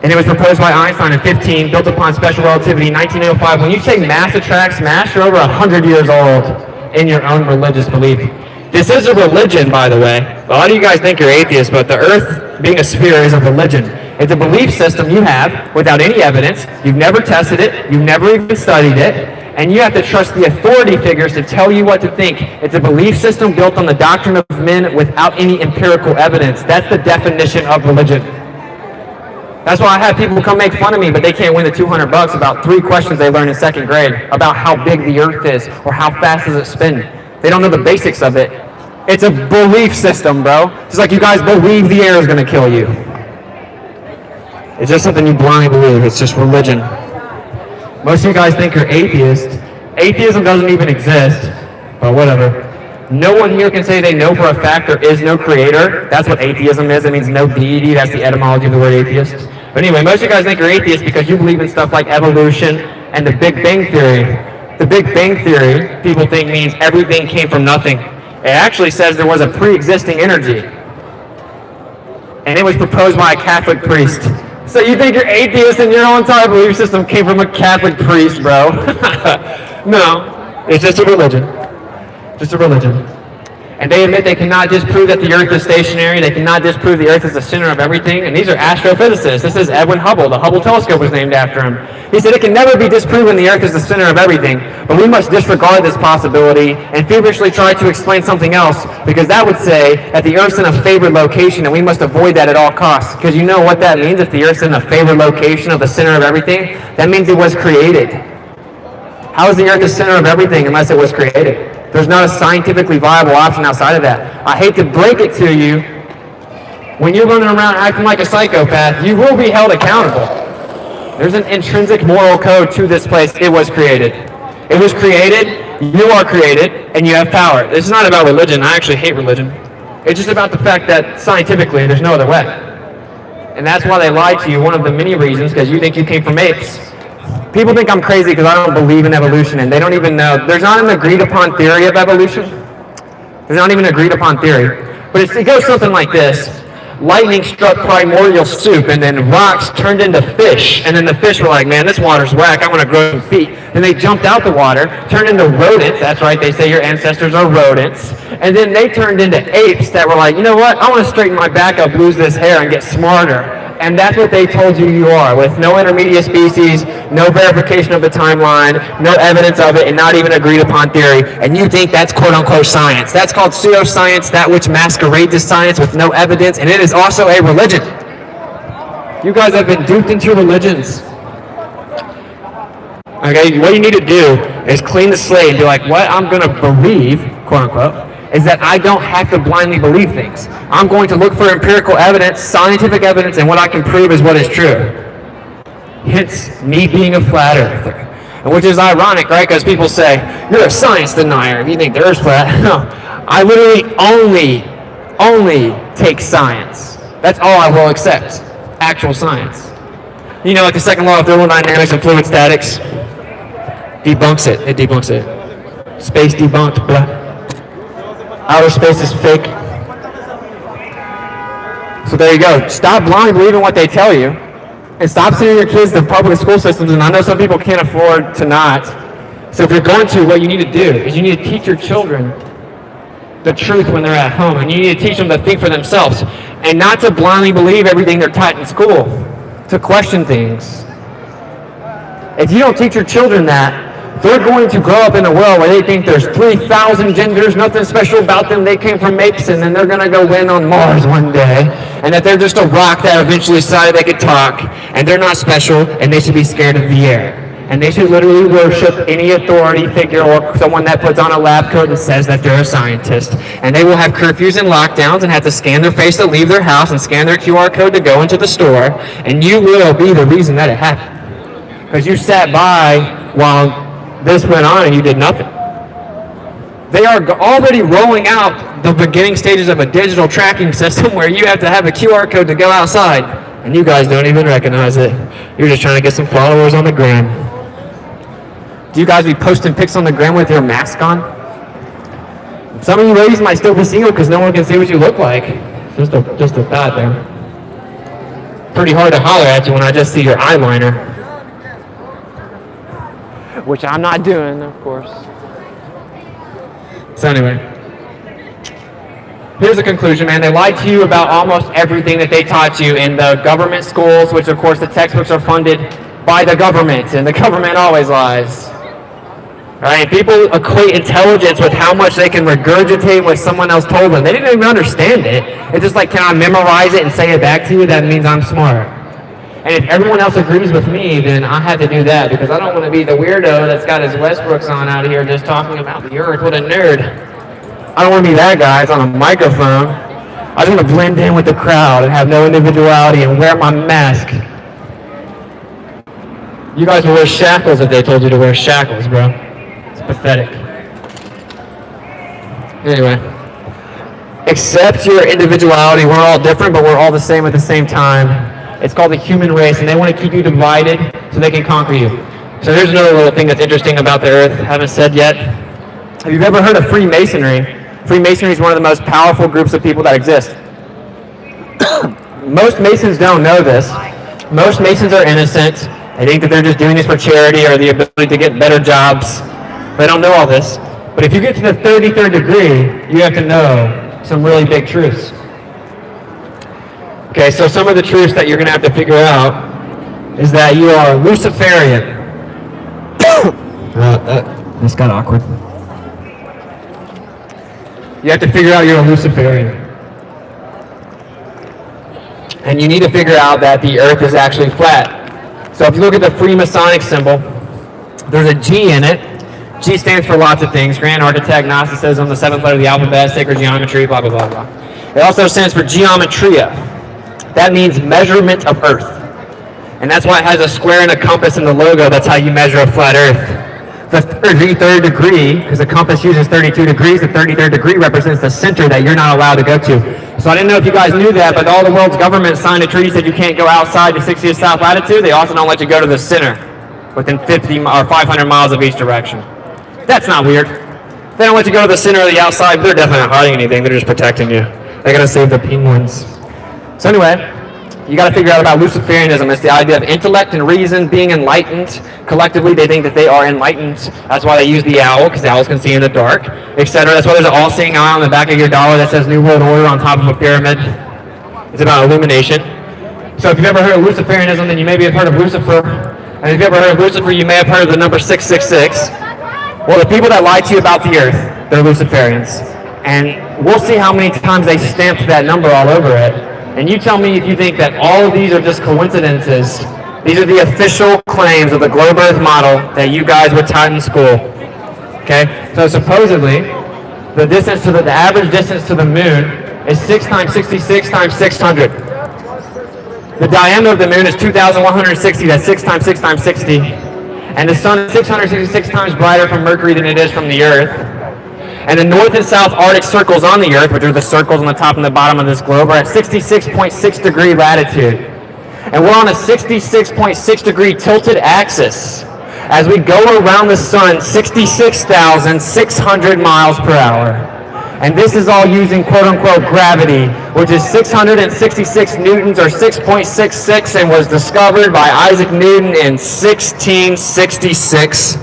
And it was proposed by Einstein in 15, built upon special relativity in 1905. When you say mass attracts mass, you're over 100 years old in your own religious belief. This is a religion, by the way. A lot of you guys think you're atheists, but the Earth being a sphere is a religion. It's a belief system you have without any evidence. You've never tested it. You've never even studied it. And you have to trust the authority figures to tell you what to think. It's a belief system built on the doctrine of men without any empirical evidence. That's the definition of religion. That's why I have people come make fun of me, but they can't win the $200 about 3 questions they learned in 2nd grade about how big the Earth is or how fast does it spin. They don't know the basics of it. It's a belief system, bro. It's like you guys believe the air is going to kill you. It's just something you blindly believe. It's just religion. Most of you guys think you're atheist. Atheism doesn't even exist, but whatever. No one here can say they know for a fact there is no creator. That's what atheism is. It means no deity. That's the etymology of the word atheist. But anyway, most of you guys think you're atheist because you believe in stuff like evolution and the Big Bang Theory. The Big Bang Theory, people think, means everything came from nothing. It actually says there was a pre-existing energy. And it was proposed by a Catholic priest. So you think you're atheist and your whole entire belief system came from a Catholic priest, bro? No, it's just a religion. Just a religion. And they admit they cannot disprove that the Earth is stationary. They cannot disprove the Earth is the center of everything. And these are astrophysicists. This is Edwin Hubble. The Hubble telescope was named after him. He said it can never be disproven the Earth is the center of everything, but we must disregard this possibility and feverishly try to explain something else, because that would say that the Earth's in a favored location and we must avoid that at all costs. Because you know what that means if the Earth's in a favored location of the center of everything? That means it was created. How is the Earth the center of everything unless it was created? There's not a scientifically viable option outside of that. I hate to break it to you, when you're running around acting like a psychopath, you will be held accountable. There's an intrinsic moral code to this place. It was created. It was created, you are created, and you have power. It's not about religion. I actually hate religion. It's just about the fact that scientifically there's no other way. And that's why they lied to you, one of the many reasons, because you think you came from apes. People think I'm crazy because I don't believe in evolution, and they don't even know. There's not an agreed upon theory of evolution. There's not even an agreed upon theory. But it goes something like this. Lightning struck primordial soup, and then rocks turned into fish. And then the fish were like, man, this water's whack. I want to grow some feet. Then they jumped out the water, turned into rodents. That's right, they say your ancestors are rodents. And then they turned into apes that were like, you know what? I want to straighten my back up, lose this hair, and get smarter. And that's what they told you you are, with no intermediate species, no verification of the timeline, no evidence of it, and not even agreed upon theory. And you think that's quote-unquote science. That's called pseudoscience, that which masquerades as science with no evidence, and it is also a religion. You guys have been duped into religions. Okay, what you need to do is clean the slate and be like, what I'm going to believe, quote-unquote, is that I don't have to blindly believe things. I'm going to look for empirical evidence, scientific evidence, and what I can prove is what is true. Hence, me being a flat earther. And which is ironic, right? Because people say, you're a science denier if you think the Earth's flat. No, I literally only take science. That's all I will accept. Actual science. You know, like the second law of thermodynamics and fluid statics? Debunks it. It debunks it. Space debunked, blah. Outer space is fake. So there you go. Stop blindly believing what they tell you, and stop sending your kids to public school systems. And I know some people can't afford to not. So if you're going to, what you need to do is you need to teach your children the truth when they're at home. And you need to teach them to think for themselves and not to blindly believe everything they're taught in school, to question things. If you don't teach your children that, they're going to grow up in a world where they think there's 3,000 genders, nothing special about them, they came from apes, and then they're going to go win on Mars one day, and that they're just a rock that eventually decided they could talk, and they're not special, and they should be scared of the air. And they should literally worship any authority figure or someone that puts on a lab coat and says that they're a scientist. And they will have curfews and lockdowns and have to scan their face to leave their house and scan their QR code to go into the store, and you will be the reason that it happened. Because you sat by while this went on and you did nothing. They are already rolling out the beginning stages of a digital tracking system where you have to have a QR code to go outside, and you guys don't even recognize it. You're just trying to get some followers on the gram. Do you guys be posting pics on the gram with your mask on? Some of you ladies might still be single because no one can see what you look like. Just a thought there. Pretty hard to holler at you when I just see your eyeliner. Which I'm not doing, of course. So anyway, here's the conclusion, man. They lied to you about almost everything that they taught you in the government schools, which of course the textbooks are funded by the government, and the government always lies. Right? People equate intelligence with how much they can regurgitate what someone else told them. They didn't even understand it. It's just like, can I memorize it and say it back to you? That means I'm smart. And if everyone else agrees with me, then I have to do that because I don't want to be the weirdo that's got his Westbrooks on out here just talking about the earth. What a nerd. I don't want to be that guy that's on a microphone. I just want to blend in with the crowd and have no individuality and wear my mask. You guys will wear shackles if they told you to wear shackles, bro. It's pathetic. Anyway. Accept your individuality. We're all different, but we're all the same at the same time. It's called the human race, and they want to keep you divided so they can conquer you. So here's another little thing that's interesting about the earth I haven't said yet. Have you ever heard of Freemasonry? Freemasonry is one of the most powerful groups of people that exist. Most Masons don't know this. Most Masons are innocent. They think that they're just doing this for charity or the ability to get better jobs. They don't know all this. But if you get to the 33rd degree, you have to know some really big truths. Okay, so some of the truths that you're going to have to figure out is that you are Luciferian. This got awkward. You have to figure out you're a Luciferian. And you need to figure out that the earth is actually flat. So if you look at the Freemasonic symbol, there's a G in it. G stands for lots of things. Grand Architect, Gnosticism, the seventh letter of the alphabet, sacred geometry, blah, blah, blah, blah. It also stands for geometria. That means measurement of Earth. And that's why it has a square and a compass in the logo. That's how you measure a flat Earth. The 33rd degree, because the compass uses 32 degrees, the 33rd degree represents the center that you're not allowed to go to. So I didn't know if you guys knew that, but all the world's governments signed a treaty that you can't go outside to 60th south latitude. They also don't let you go to the center within 50 or 500 miles of each direction. That's not weird. They don't let you go to the center or the outside. They're definitely not hiding anything. They're just protecting you. They gotta save the penguins. So anyway, you got to figure out about Luciferianism. It's the idea of intellect and reason being enlightened. Collectively, they think that they are enlightened. That's why they use the owl, because owls can see in the dark, etc. That's why there's an all-seeing eye on the back of your dollar that says New World Order on top of a pyramid. It's about illumination. So if you've ever heard of Luciferianism, then you maybe have heard of Lucifer. And if you've ever heard of Lucifer, you may have heard of the number 666. Well, the people that lie to you about the earth, they're Luciferians. And we'll see how many times they stamped that number all over it. And you tell me if you think that all of these are just coincidences. These are the official claims of the globe earth model that you guys were taught in school. Okay? So supposedly, the average distance to the moon is 6 times 66 times 600. The diameter of the moon is 2,160. That's 6 times 6 times 60. And the sun is 666 times brighter from Mercury than it is from the earth. And the north and south Arctic circles on the earth, which are the circles on the top and the bottom of this globe, are at 66.6 degree latitude. And we're on a 66.6 degree tilted axis as we go around the sun 66,600 miles per hour. And this is all using quote-unquote gravity, which is 666 newtons or 6.66 and was discovered by Isaac Newton in 1666.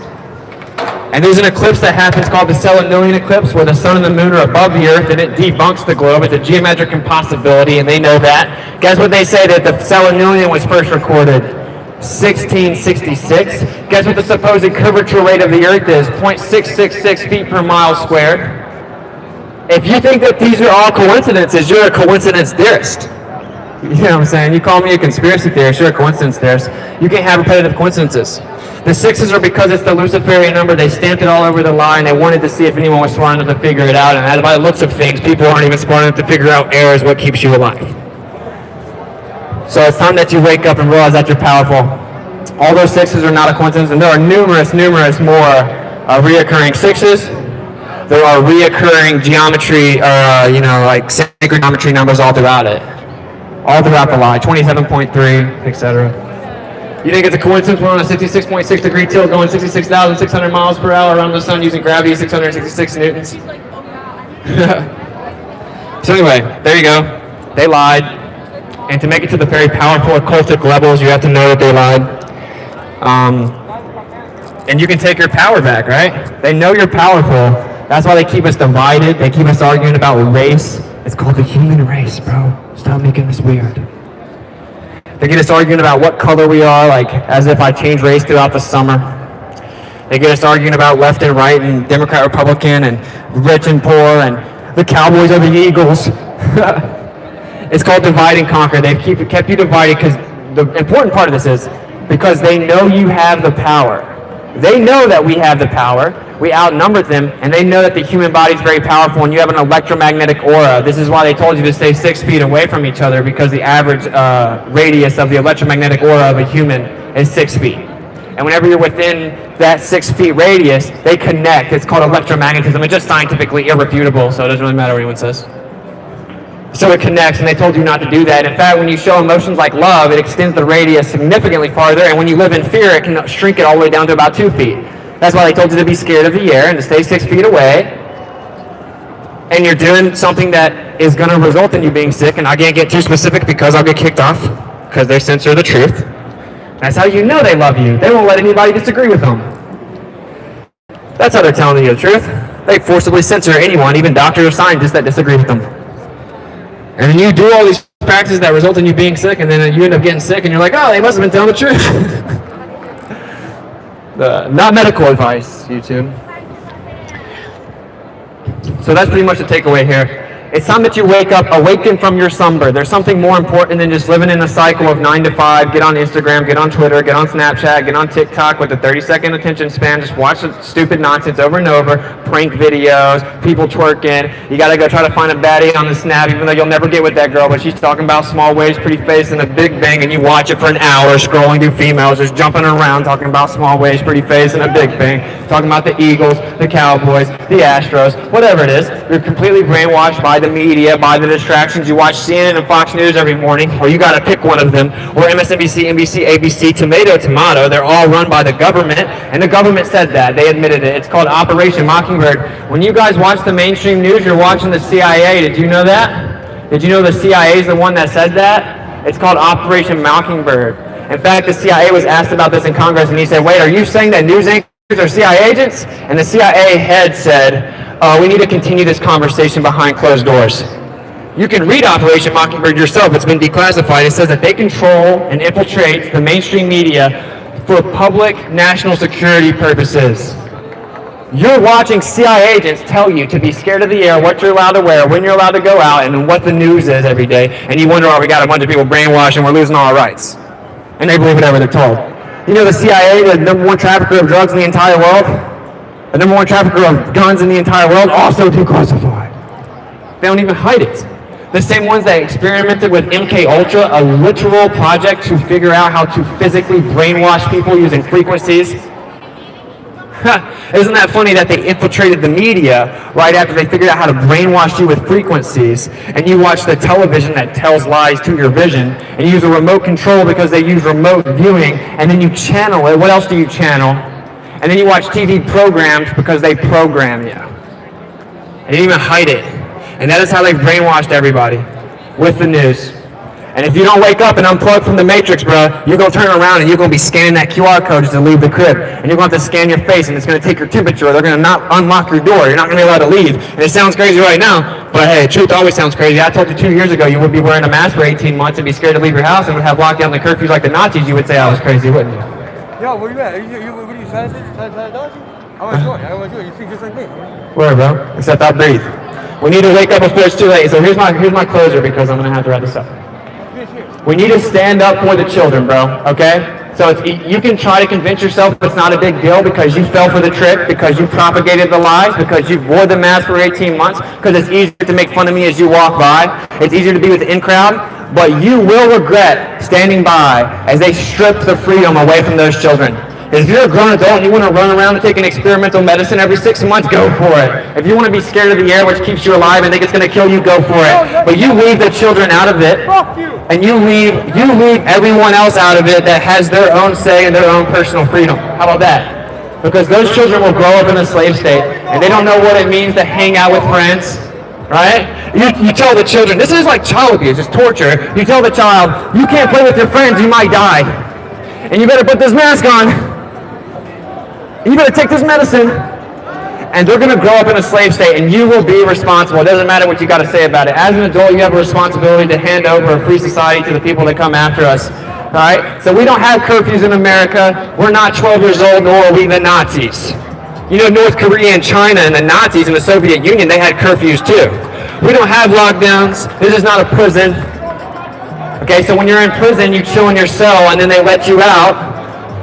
And there's an eclipse that happens called the Stellarian eclipse, where the sun and the moon are above the earth, and it debunks the globe. It's a geometric impossibility, and they know that. Guess what they say that the Stellarian was first recorded? 1666. Guess what the supposed curvature rate of the earth is? 0.666 feet per mile squared. If you think that these are all coincidences, you're a coincidence theorist. You know what I'm saying? You call me a conspiracy theorist, you're a coincidence theorist. You can't have repetitive coincidences. The sixes are because it's the Luciferian number. They stamped it all over the line. They wanted to see if anyone was smart enough to figure it out. And by the looks of things, people aren't even smart enough to figure out air is what keeps you alive. So it's time that you wake up and realize that you're powerful. All those sixes are not a coincidence, and there are numerous more reoccurring sixes. There are reoccurring geometry, like sacred geometry numbers all throughout it. All throughout the lie, 27.3, etc. You think it's a coincidence we're on a 66.6 degree tilt going 66,600 miles per hour around the sun using gravity 666 newtons? So anyway, there you go. They lied. And to make it to the very powerful occultic levels, you have to know that they lied. And you can take your power back, right? They know you're powerful. That's why they keep us divided. They keep us arguing about race. It's called the human race, bro. Stop making this weird. They get us arguing about what color we are, like as if I change race throughout the summer. They get us arguing about left and right and Democrat, Republican, and rich and poor, and the Cowboys are the Eagles. It's called divide and conquer. They've kept you divided because the important part of this is because they know you have the power. They know that we have the power. We outnumbered them, and they know that the human body is very powerful, and you have an electromagnetic aura. This is why they told you to stay 6 feet away from each other, because the average radius of the electromagnetic aura of a human is 6 feet. And whenever you're within that 6 feet radius, they connect. It's called electromagnetism. It's just scientifically irrefutable, so it doesn't really matter what anyone says. So it connects, and they told you not to do that. In fact, when you show emotions like love, it extends the radius significantly farther, and when you live in fear, it can shrink it all the way down to about 2 feet. That's why they told you to be scared of the air and to stay 6 feet away. And you're doing something that is going to result in you being sick, and I can't get too specific because I'll get kicked off, because they censor the truth. That's how you know they love you. They won't let anybody disagree with them. That's how they're telling you the truth. They forcibly censor anyone, even doctors or scientists, that disagree with them. And then you do all these practices that result in you being sick, and then you end up getting sick, and you're like, oh, they must have been telling the truth. Not medical advice, YouTube. So that's pretty much the takeaway here. It's time that you wake up, awaken from your slumber. There's something more important than just living in a cycle of 9 to 5. Get on Instagram, get on Twitter, get on Snapchat, get on TikTok with a 30-second attention span. Just watch the stupid nonsense over and over. Prank videos, people twerking. You gotta go try to find a baddie on the Snap, even though you'll never get with that girl, but she's talking about small waves, pretty face, and a big bang, and you watch it for an hour, scrolling through females, just jumping around, talking about small waves, pretty face, and a big bang. Talking about the Eagles, the Cowboys, the Astros, whatever it is. You're completely brainwashed by the media, by the distractions. You watch CNN and Fox News every morning, or you gotta pick one of them, or MSNBC, NBC, ABC, tomato, they're all run by the government, and the government said that. They admitted it. It's called Operation Mockingbird. When you guys watch the mainstream news, you're watching the CIA. Did you know that? Did you know the CIA is the one that said that? It's called Operation Mockingbird. In fact, the CIA was asked about this in Congress, and he said, wait, are you saying that news anchors are CIA agents? And the CIA head said, we need to continue this conversation behind closed doors. You can read Operation Mockingbird yourself. It's been declassified. It says that they control and infiltrate the mainstream media for public national security purposes. You're watching CIA agents tell you to be scared of the air, what you're allowed to wear, when you're allowed to go out, and what the news is every day. And you wonder, oh, we got a bunch of people brainwashed and we're losing all our rights. And they believe whatever they're told. You know the CIA, the number one trafficker of drugs in the entire world? The number one trafficker of guns in the entire world, also declassified. They don't even hide it. The same ones that experimented with MK Ultra, a literal project to figure out how to physically brainwash people using frequencies. Isn't that funny that they infiltrated the media right after they figured out how to brainwash you with frequencies, and you watch the television that tells lies to your vision, and you use a remote control because they use remote viewing, and then you channel it. What else do you channel? And then you watch TV programs because they program you. And you even hide it. And that is how they brainwashed everybody with the news. And if you don't wake up and unplug from the matrix, bro, you're going to turn around and you're going to be scanning that QR code just to leave the crib. And you're going to have to scan your face, and it's going to take your temperature. They're going to not unlock your door. You're not going to be allowed to leave. And it sounds crazy right now, but hey, truth always sounds crazy. I told you 2 years ago you would be wearing a mask for 18 months and be scared to leave your house and would have lockdown and curfews like the Nazis. You would say I was crazy, wouldn't you? Yo, where you at? What are you trying to say? I want to join. You think just like me. Where, bro? Except I breathe. We need to wake up before it's too late. So here's my closer, because I'm going to have to wrap this up. We need to stand up for the children, bro, okay? So you can try to convince yourself it's not a big deal because you fell for the trick, because you propagated the lies, because you wore the mask for 18 months, because it's easier to make fun of me as you walk by. It's easier to be with the in-crowd, but you will regret standing by as they strip the freedom away from those children. If you're a grown adult and you want to run around and take an experimental medicine every 6 months, go for it. If you want to be scared of the air, which keeps you alive and think it's going to kill you, go for it. But you leave the children out of it, and you leave everyone else out of it that has their own say and their own personal freedom. How about that? Because those children will grow up in a slave state, and they don't know what it means to hang out with friends, right? You tell the children, this is like child abuse, it's torture. You tell the child, you can't play with your friends, you might die. And you better put this mask on. You better take this medicine. And they're going to grow up in a slave state, and you will be responsible. It doesn't matter what you got to say about it. As an adult, you have a responsibility to hand over a free society to the people that come after us. All right? So we don't have curfews in America. We're not 12 years old, nor are we the Nazis. You know, North Korea and China and the Nazis and the Soviet Union, they had curfews too. We don't have lockdowns. This is not a prison. Okay, so when you're in prison, you chill in your cell, and then they let you out.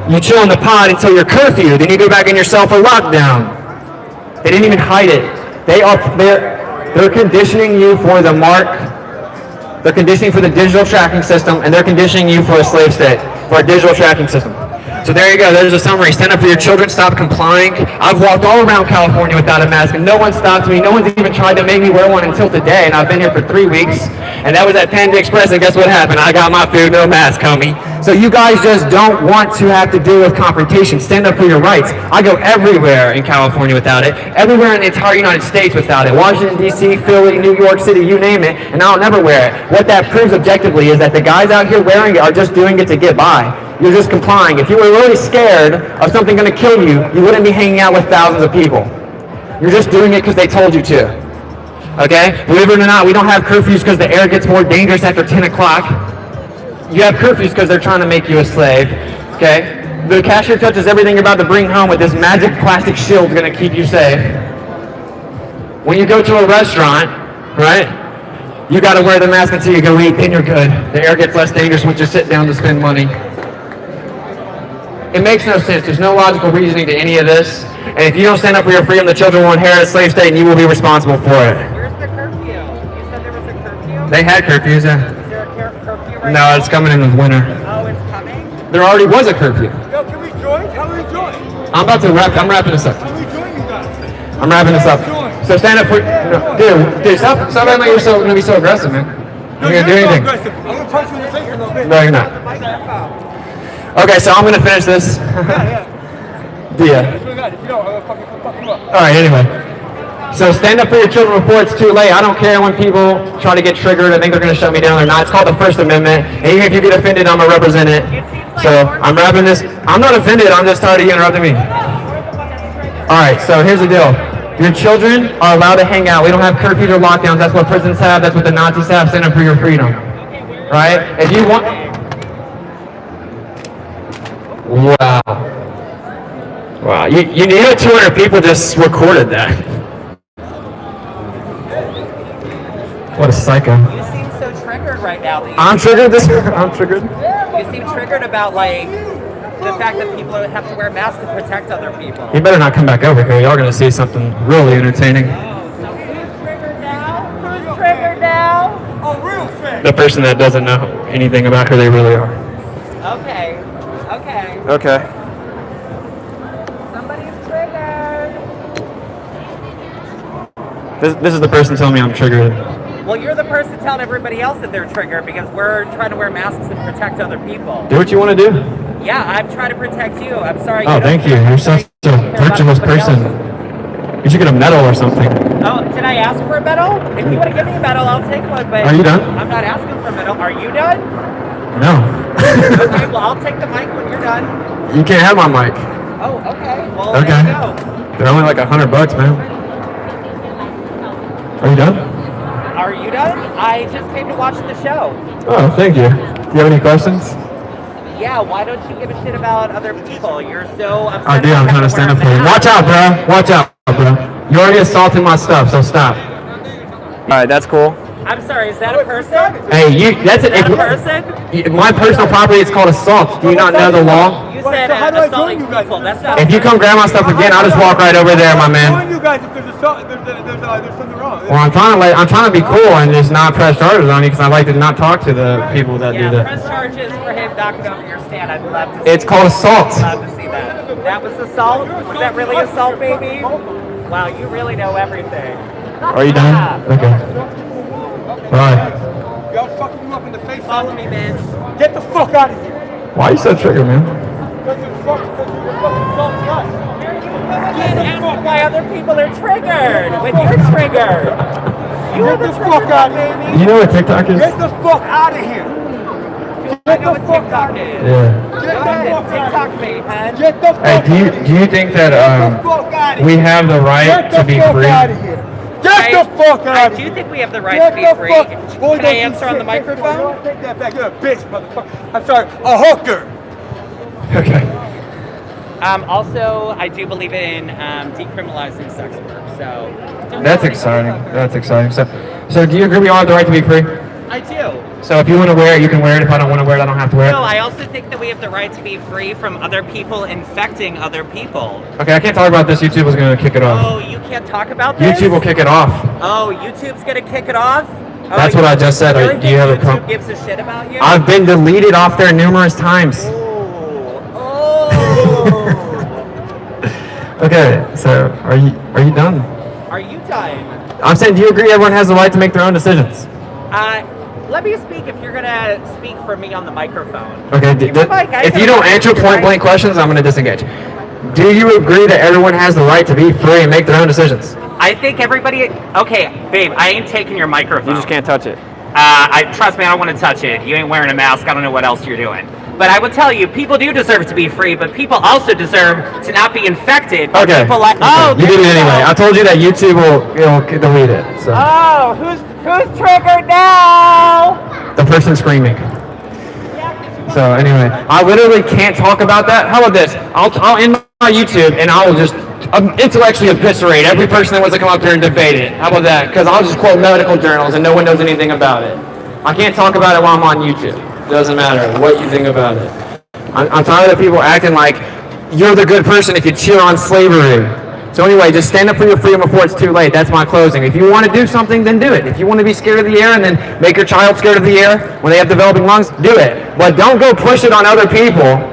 You chill in the pod until you're curfewed, then you go back in your cell for lockdown. They didn't even hide it. They're conditioning you for the mark. They're conditioning for the digital tracking system, and they're conditioning you for a slave state, for a digital tracking system. So there you go. There's a summary. Stand up for your children. Stop complying. I've walked all around California without a mask, and no one stopped me. No one's even tried to make me wear one until today, and I've been here for 3 weeks. And that was at Panda Express, and guess what happened? I got my food, no mask, homie. So you guys just don't want to have to deal with confrontation. Stand up for your rights. I go everywhere in California without it. Everywhere in the entire United States without it. Washington, D.C., Philly, New York City, you name it, and I'll never wear it. What that proves objectively is that the guys out here wearing it are just doing it to get by. You're just complying. If you were really scared of something going to kill you, you wouldn't be hanging out with thousands of people. You're just doing it because they told you to. Okay? Believe it or not, we don't have curfews because the air gets more dangerous after 10 o'clock. You have curfews because they're trying to make you a slave. Okay? The cashier touches everything you're about to bring home with this magic plastic shield going to keep you safe. When you go to a restaurant, right? You got to wear the mask until you go eat, then you're good. The air gets less dangerous once you sit down to spend money. It makes no sense. There's no logical reasoning to any of this. And if you don't stand up for your freedom, the children will inherit a slave state and you will be responsible for it. Where's the curfew? You said there was a curfew? They had curfews, yeah. Is there a curfew right No, now? it's coming in the winter. Oh, it's coming? There already was a curfew. Yo, can we join? How are we join? I'm wrapping this up. How are we join you guys? I'm wrapping this up. So stand up for, dude, stop acting like you're so gonna be so aggressive, man. You're gonna do anything. I'm gonna punch you in the face a little bit. No, you're not. Okay, so I'm gonna finish this. Yeah. Alright, anyway. So stand up for your children before it's too late. I don't care when people try to get triggered and think they're going to shut me down or not. It's called the First Amendment. And even if you get offended, I'm going to represent it. So I'm wrapping this. I'm not offended. I'm just tired of you interrupting me. Alright, so here's the deal. Your children are allowed to hang out. We don't have curfews or lockdowns. That's what prisons have. That's what the Nazis have. Stand up for your freedom. Right? If you want... Wow. Wow. You knew 200 people just recorded that. What a psycho. You seem so triggered right now. I'm triggered I'm triggered. You seem triggered about, like, the fact that people have to wear masks to protect other people. You better not come back over here. Y'all gonna see something really entertaining. Who's triggered now? Who's triggered now? Oh, real fast. The person that doesn't know anything about who they really are. Okay. Okay. Okay. Somebody's triggered. This is the person telling me I'm triggered. Well, you're the person telling everybody else that they're triggered because we're trying to wear masks and protect other people. Do what you want to do. Yeah, I'm trying to protect you. I'm sorry. Oh, thank you. You're such a virtuous person. You should get a medal or something. Oh, did I ask for a medal? If you want to give me a medal, I'll take one, but Are you done? I'm not asking for a medal. Are you done? No. Okay, well, I'll take the mic when you're done. You can't have my mic. Oh, okay. Well, Okay. there you go. They're only like $100, man. Are you done? Are you done? I just came to watch the show. Oh, thank you. Do you have any questions? Yeah, why don't you give a shit about other people? You're so upset. I do. I'm trying to stand up for you. Watch out, bro. Watch out, bro. You already assaulted my stuff, so stop. All right, that's cool. I'm sorry, is that a person? Hey, that's Is it. that a person? My personal property is called assault. Do you not know the law? You said assaulting people. That's not. If you come grab my stuff again, I'll just walk right over there, my man. Join you guys if there's something wrong. Well, I'm trying to be cool and just not press charges on you because I like to not talk to the people that do that. Press charges for him knocking over your stand. I'd love to see It's called assault. I'd love to see that. That was assault? Was that really assault, baby? Wow, you really know everything. Are you done? Okay. Bye. Y'all fucking you up in the face. Follow me, man. Get the fuck out of here. Why are you so triggered, man? Because you're fucking assaulting us. And why other people are triggered when you're triggered. You Get the fuck out of here. baby. You know what TikTok is? Get the fuck out of here. I know what TikTok is. Yeah. Go ahead, TikTok me, man. Get the fuck Hey, do you think that we have the right to be free? Get the fuck out I of here. do think we have the right Get to be the free. fuck- Boy, Can I don't you answer on the shit. microphone? Take that back. You're a bitch, motherfucker. I'm sorry, a hooker. Okay. Also, I do believe in decriminalizing sex work. So That's exciting. That's exciting. So do you agree we all have the right to be free? I do. So if you want to wear it, you can wear it. If I don't want to wear it, I don't have to wear it. No, I also think that we have the right to be free from other people infecting other people. Okay, I can't talk about this. YouTube is going to kick it off. Oh, you can't talk about this? YouTube will kick it off. Oh, YouTube's gonna kick it off? Oh, That's what I just said. Really Do you have a YouTube problem? gives a shit about you? I've been deleted off there numerous times. Okay, so are you done? Are you done? I'm saying, do you agree everyone has the right to make their own decisions? Let me speak if you're gonna speak for me on the microphone. Okay, if you don't answer point blank questions, I'm going to disengage. Do you agree that everyone has the right to be free and make their own decisions? I think everybody. Okay, babe, I ain't taking your microphone. You just can't touch it. Trust me, I don't want to touch it. You ain't wearing a mask. I don't know what else you're doing. But I will tell you, people do deserve to be free, but people also deserve to not be infected by Okay. people like. Oh, You did it anyway. I told you that YouTube will delete it. So Oh, who's triggered now? the person screaming. So anyway, I literally can't talk about that. How about this? I'll end my YouTube and I will just intellectually eviscerate every person that wants to come up here and debate it. How about that? Because I'll just quote medical journals and no one knows anything about it. I can't talk about it while I'm on YouTube. Doesn't matter what you think about it. I'm tired of people acting like you're the good person if you cheer on slavery. So anyway, just stand up for your freedom before it's too late. That's my closing. If you want to do something, then do it. If you want to be scared of the air and then make your child scared of the air when they have developing lungs, do it. But don't go push it on other people.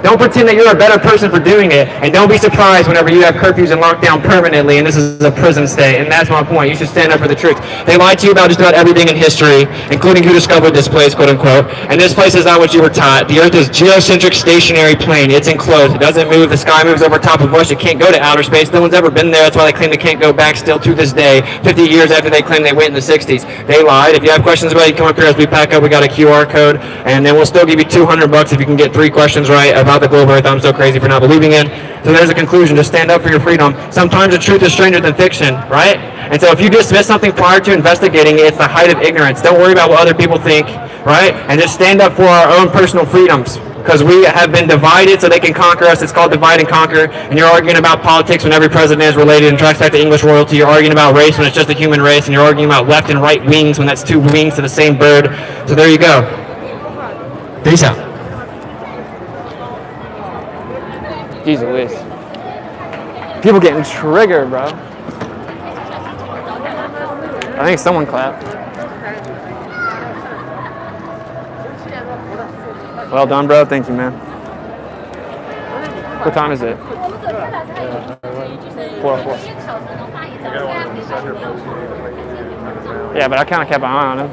Don't pretend that you're a better person for doing it, and don't be surprised whenever you have curfews and lockdown permanently, and this is a prison state, and that's my point. You should stand up for the truth. They lied to you about just about everything in history, including who discovered this place, quote unquote, and this place is not what you were taught. The Earth is geocentric stationary plane. It's enclosed. It doesn't move. The sky moves over top of us. It can't go to outer space. No one's ever been there. That's why they claim they can't go back still to this day, 50 years after they claim they went in the 60s. They lied. If you have questions about it, you come up here as we pack up. We got a QR code, and then we'll still give you $200 if you can get 3 questions right about the globe Earth I'm so crazy for not believing in. So there's a conclusion. Just stand up for your freedom. Sometimes the truth is stranger than fiction, right? And so if you dismiss something prior to investigating, it's the height of ignorance. Don't worry about what other people think, right? And just stand up for our own personal freedoms. Because we have been divided so they can conquer us. It's called divide and conquer. And you're arguing about politics when every president is related and tracks back to English royalty. You're arguing about race when it's just a human race. And you're arguing about left and right wings when that's 2 wings to the same bird. So there you go. Peace out. Jesus Louise. People getting triggered, bro. I think someone clapped. Well done, bro. Thank you, man. What time is it? 4:04. Yeah, but I kind of kept an eye on him.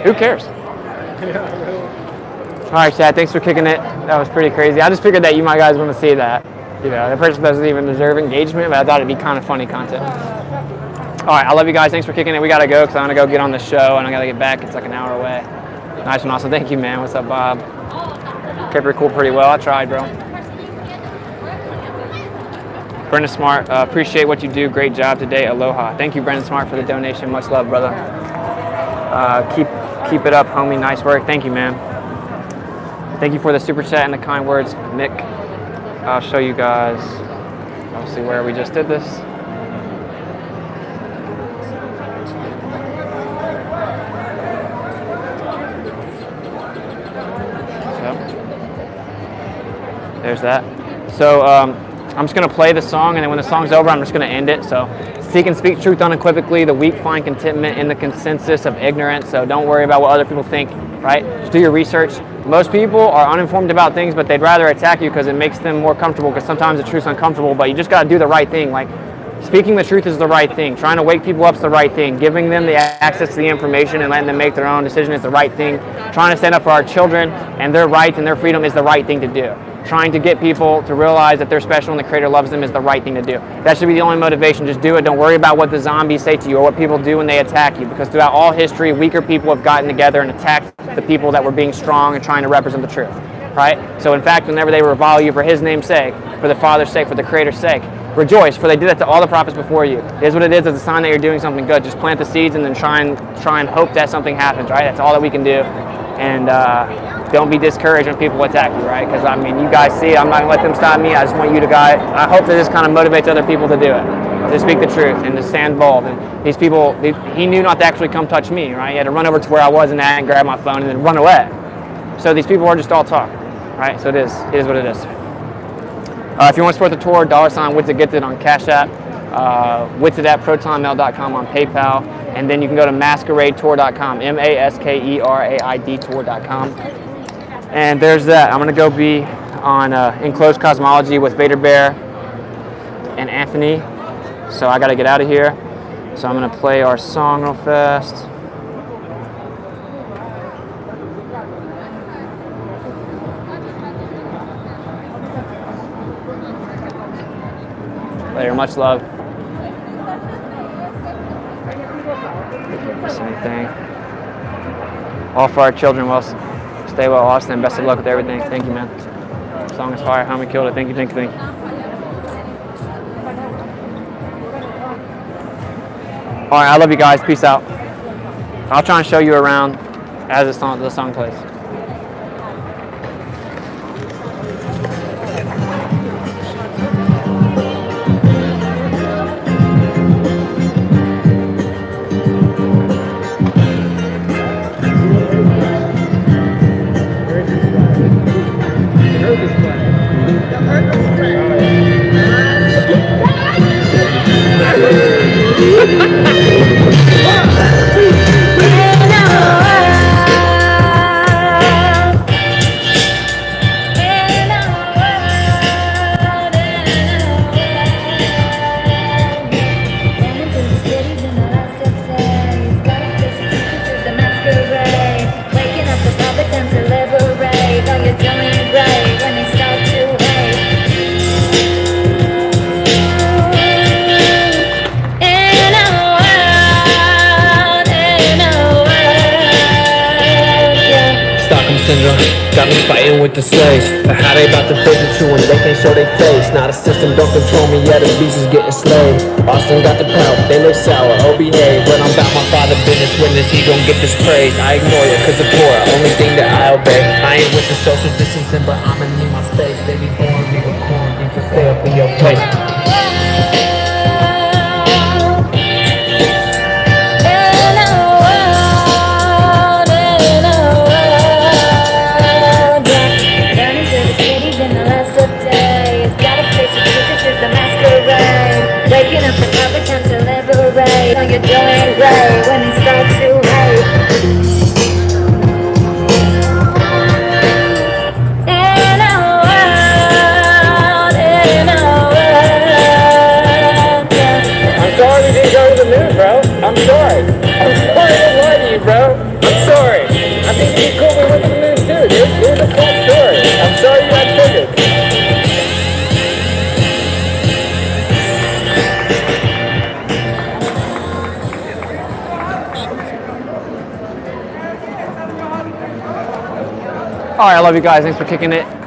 Who cares? All right, Chad, thanks for kicking it. That was pretty crazy. I just figured that you might guys want to see that. You know, the person doesn't even deserve engagement, but I thought it'd be kind of funny content. All right, I love you guys. Thanks for kicking it. We got to go because I'm going to go get on the show, and I got to get back. It's like an hour away. Nice one, awesome. Thank you, man. What's up, Bob? Kept her cool pretty well. I tried, bro. Brendan Smart, appreciate what you do. Great job today. Aloha. Thank you, Brendan Smart, for the donation. Much love, brother. Keep it up, homie. Nice work. Thank you, man. Thank you for the super chat and the kind words, Mick. I'll show you guys. I'll see where we just did this. So, there's that. So I'm just going to play the song, and then when the song's over, I'm just going to end it. So seek and speak truth unequivocally. The weak find contentment in the consensus of ignorance. So don't worry about what other people think, right? Just do your research. Most people are uninformed about things, but they'd rather attack you because it makes them more comfortable, because sometimes the truth's uncomfortable, but you just got to do the right thing. Like, speaking the truth is the right thing. Trying to wake people up is the right thing. Giving them the access to the information and letting them make their own decision is the right thing. Trying to stand up for our children and their rights and their freedom is the right thing to do. Trying to get people to realize that they're special and the Creator loves them is the right thing to do. That should be the only motivation. Just do it. Don't worry about what the zombies say to you or what people do when they attack you, because throughout all history, weaker people have gotten together and attacked the people that were being strong and trying to represent the truth, right? So in fact, whenever they revile you for His name's sake, for the Father's sake, for the Creator's sake, rejoice, for they did that to all the prophets before you. It is what it is. It's a sign that you're doing something good. Just plant the seeds and then try and hope that something happens, right? That's all that we can do. And don't be discouraged when people attack you, right? Because, I mean, you guys see, I'm not going to let them stop me. I just want you to guys, I hope that this kind of motivates other people to do it, to speak the truth and to stand bold. And these people, he knew not to actually come touch me, right? He had to run over to where I was and grab my phone and then run away. So these people are just all talk, right? So it is what it is. If you want to support the tour, $WitsitGetsIt on Cash App, Witsit at protonmail.com on PayPal, and then you can go to masqueradetour.com, MASKERAID tour.com. And there's that. I'm going to go be on Enclosed Cosmology with Vader Bear and Anthony. So I got to get out of here. So I'm going to play our song real fast. Later, much love. Miss anything. All for our children. Well, stay well, Austin. Best of luck with everything. Thank you, man. The song is fire. Homie killed it. Thank you. All right, I love you guys. Peace out. I'll try and show you around as the song plays. Got me fighting with the slaves, but how they about to face the truth when they can't show their face? Now the system don't control me, yeah, the beast is getting slayed. Austin got the pout, they look sour, oh behave. But I'm about my father business, witness, he gon' get this praise. I ignore you, cause the Torah, only thing that I obey. I ain't with the social distancing, but I'ma need my space. They be born, we were quarantined, just stay up in your place. Waking up and up attempt to liberate. Know you're doing great when it starts to hate. In a world. I'm sorry we didn't go to the moon, bro. I'm sorry to lie to you, bro. I'm sorry. I think it'd be cool if we went to the moon too, dude. All right, I love you guys. Thanks for kicking it.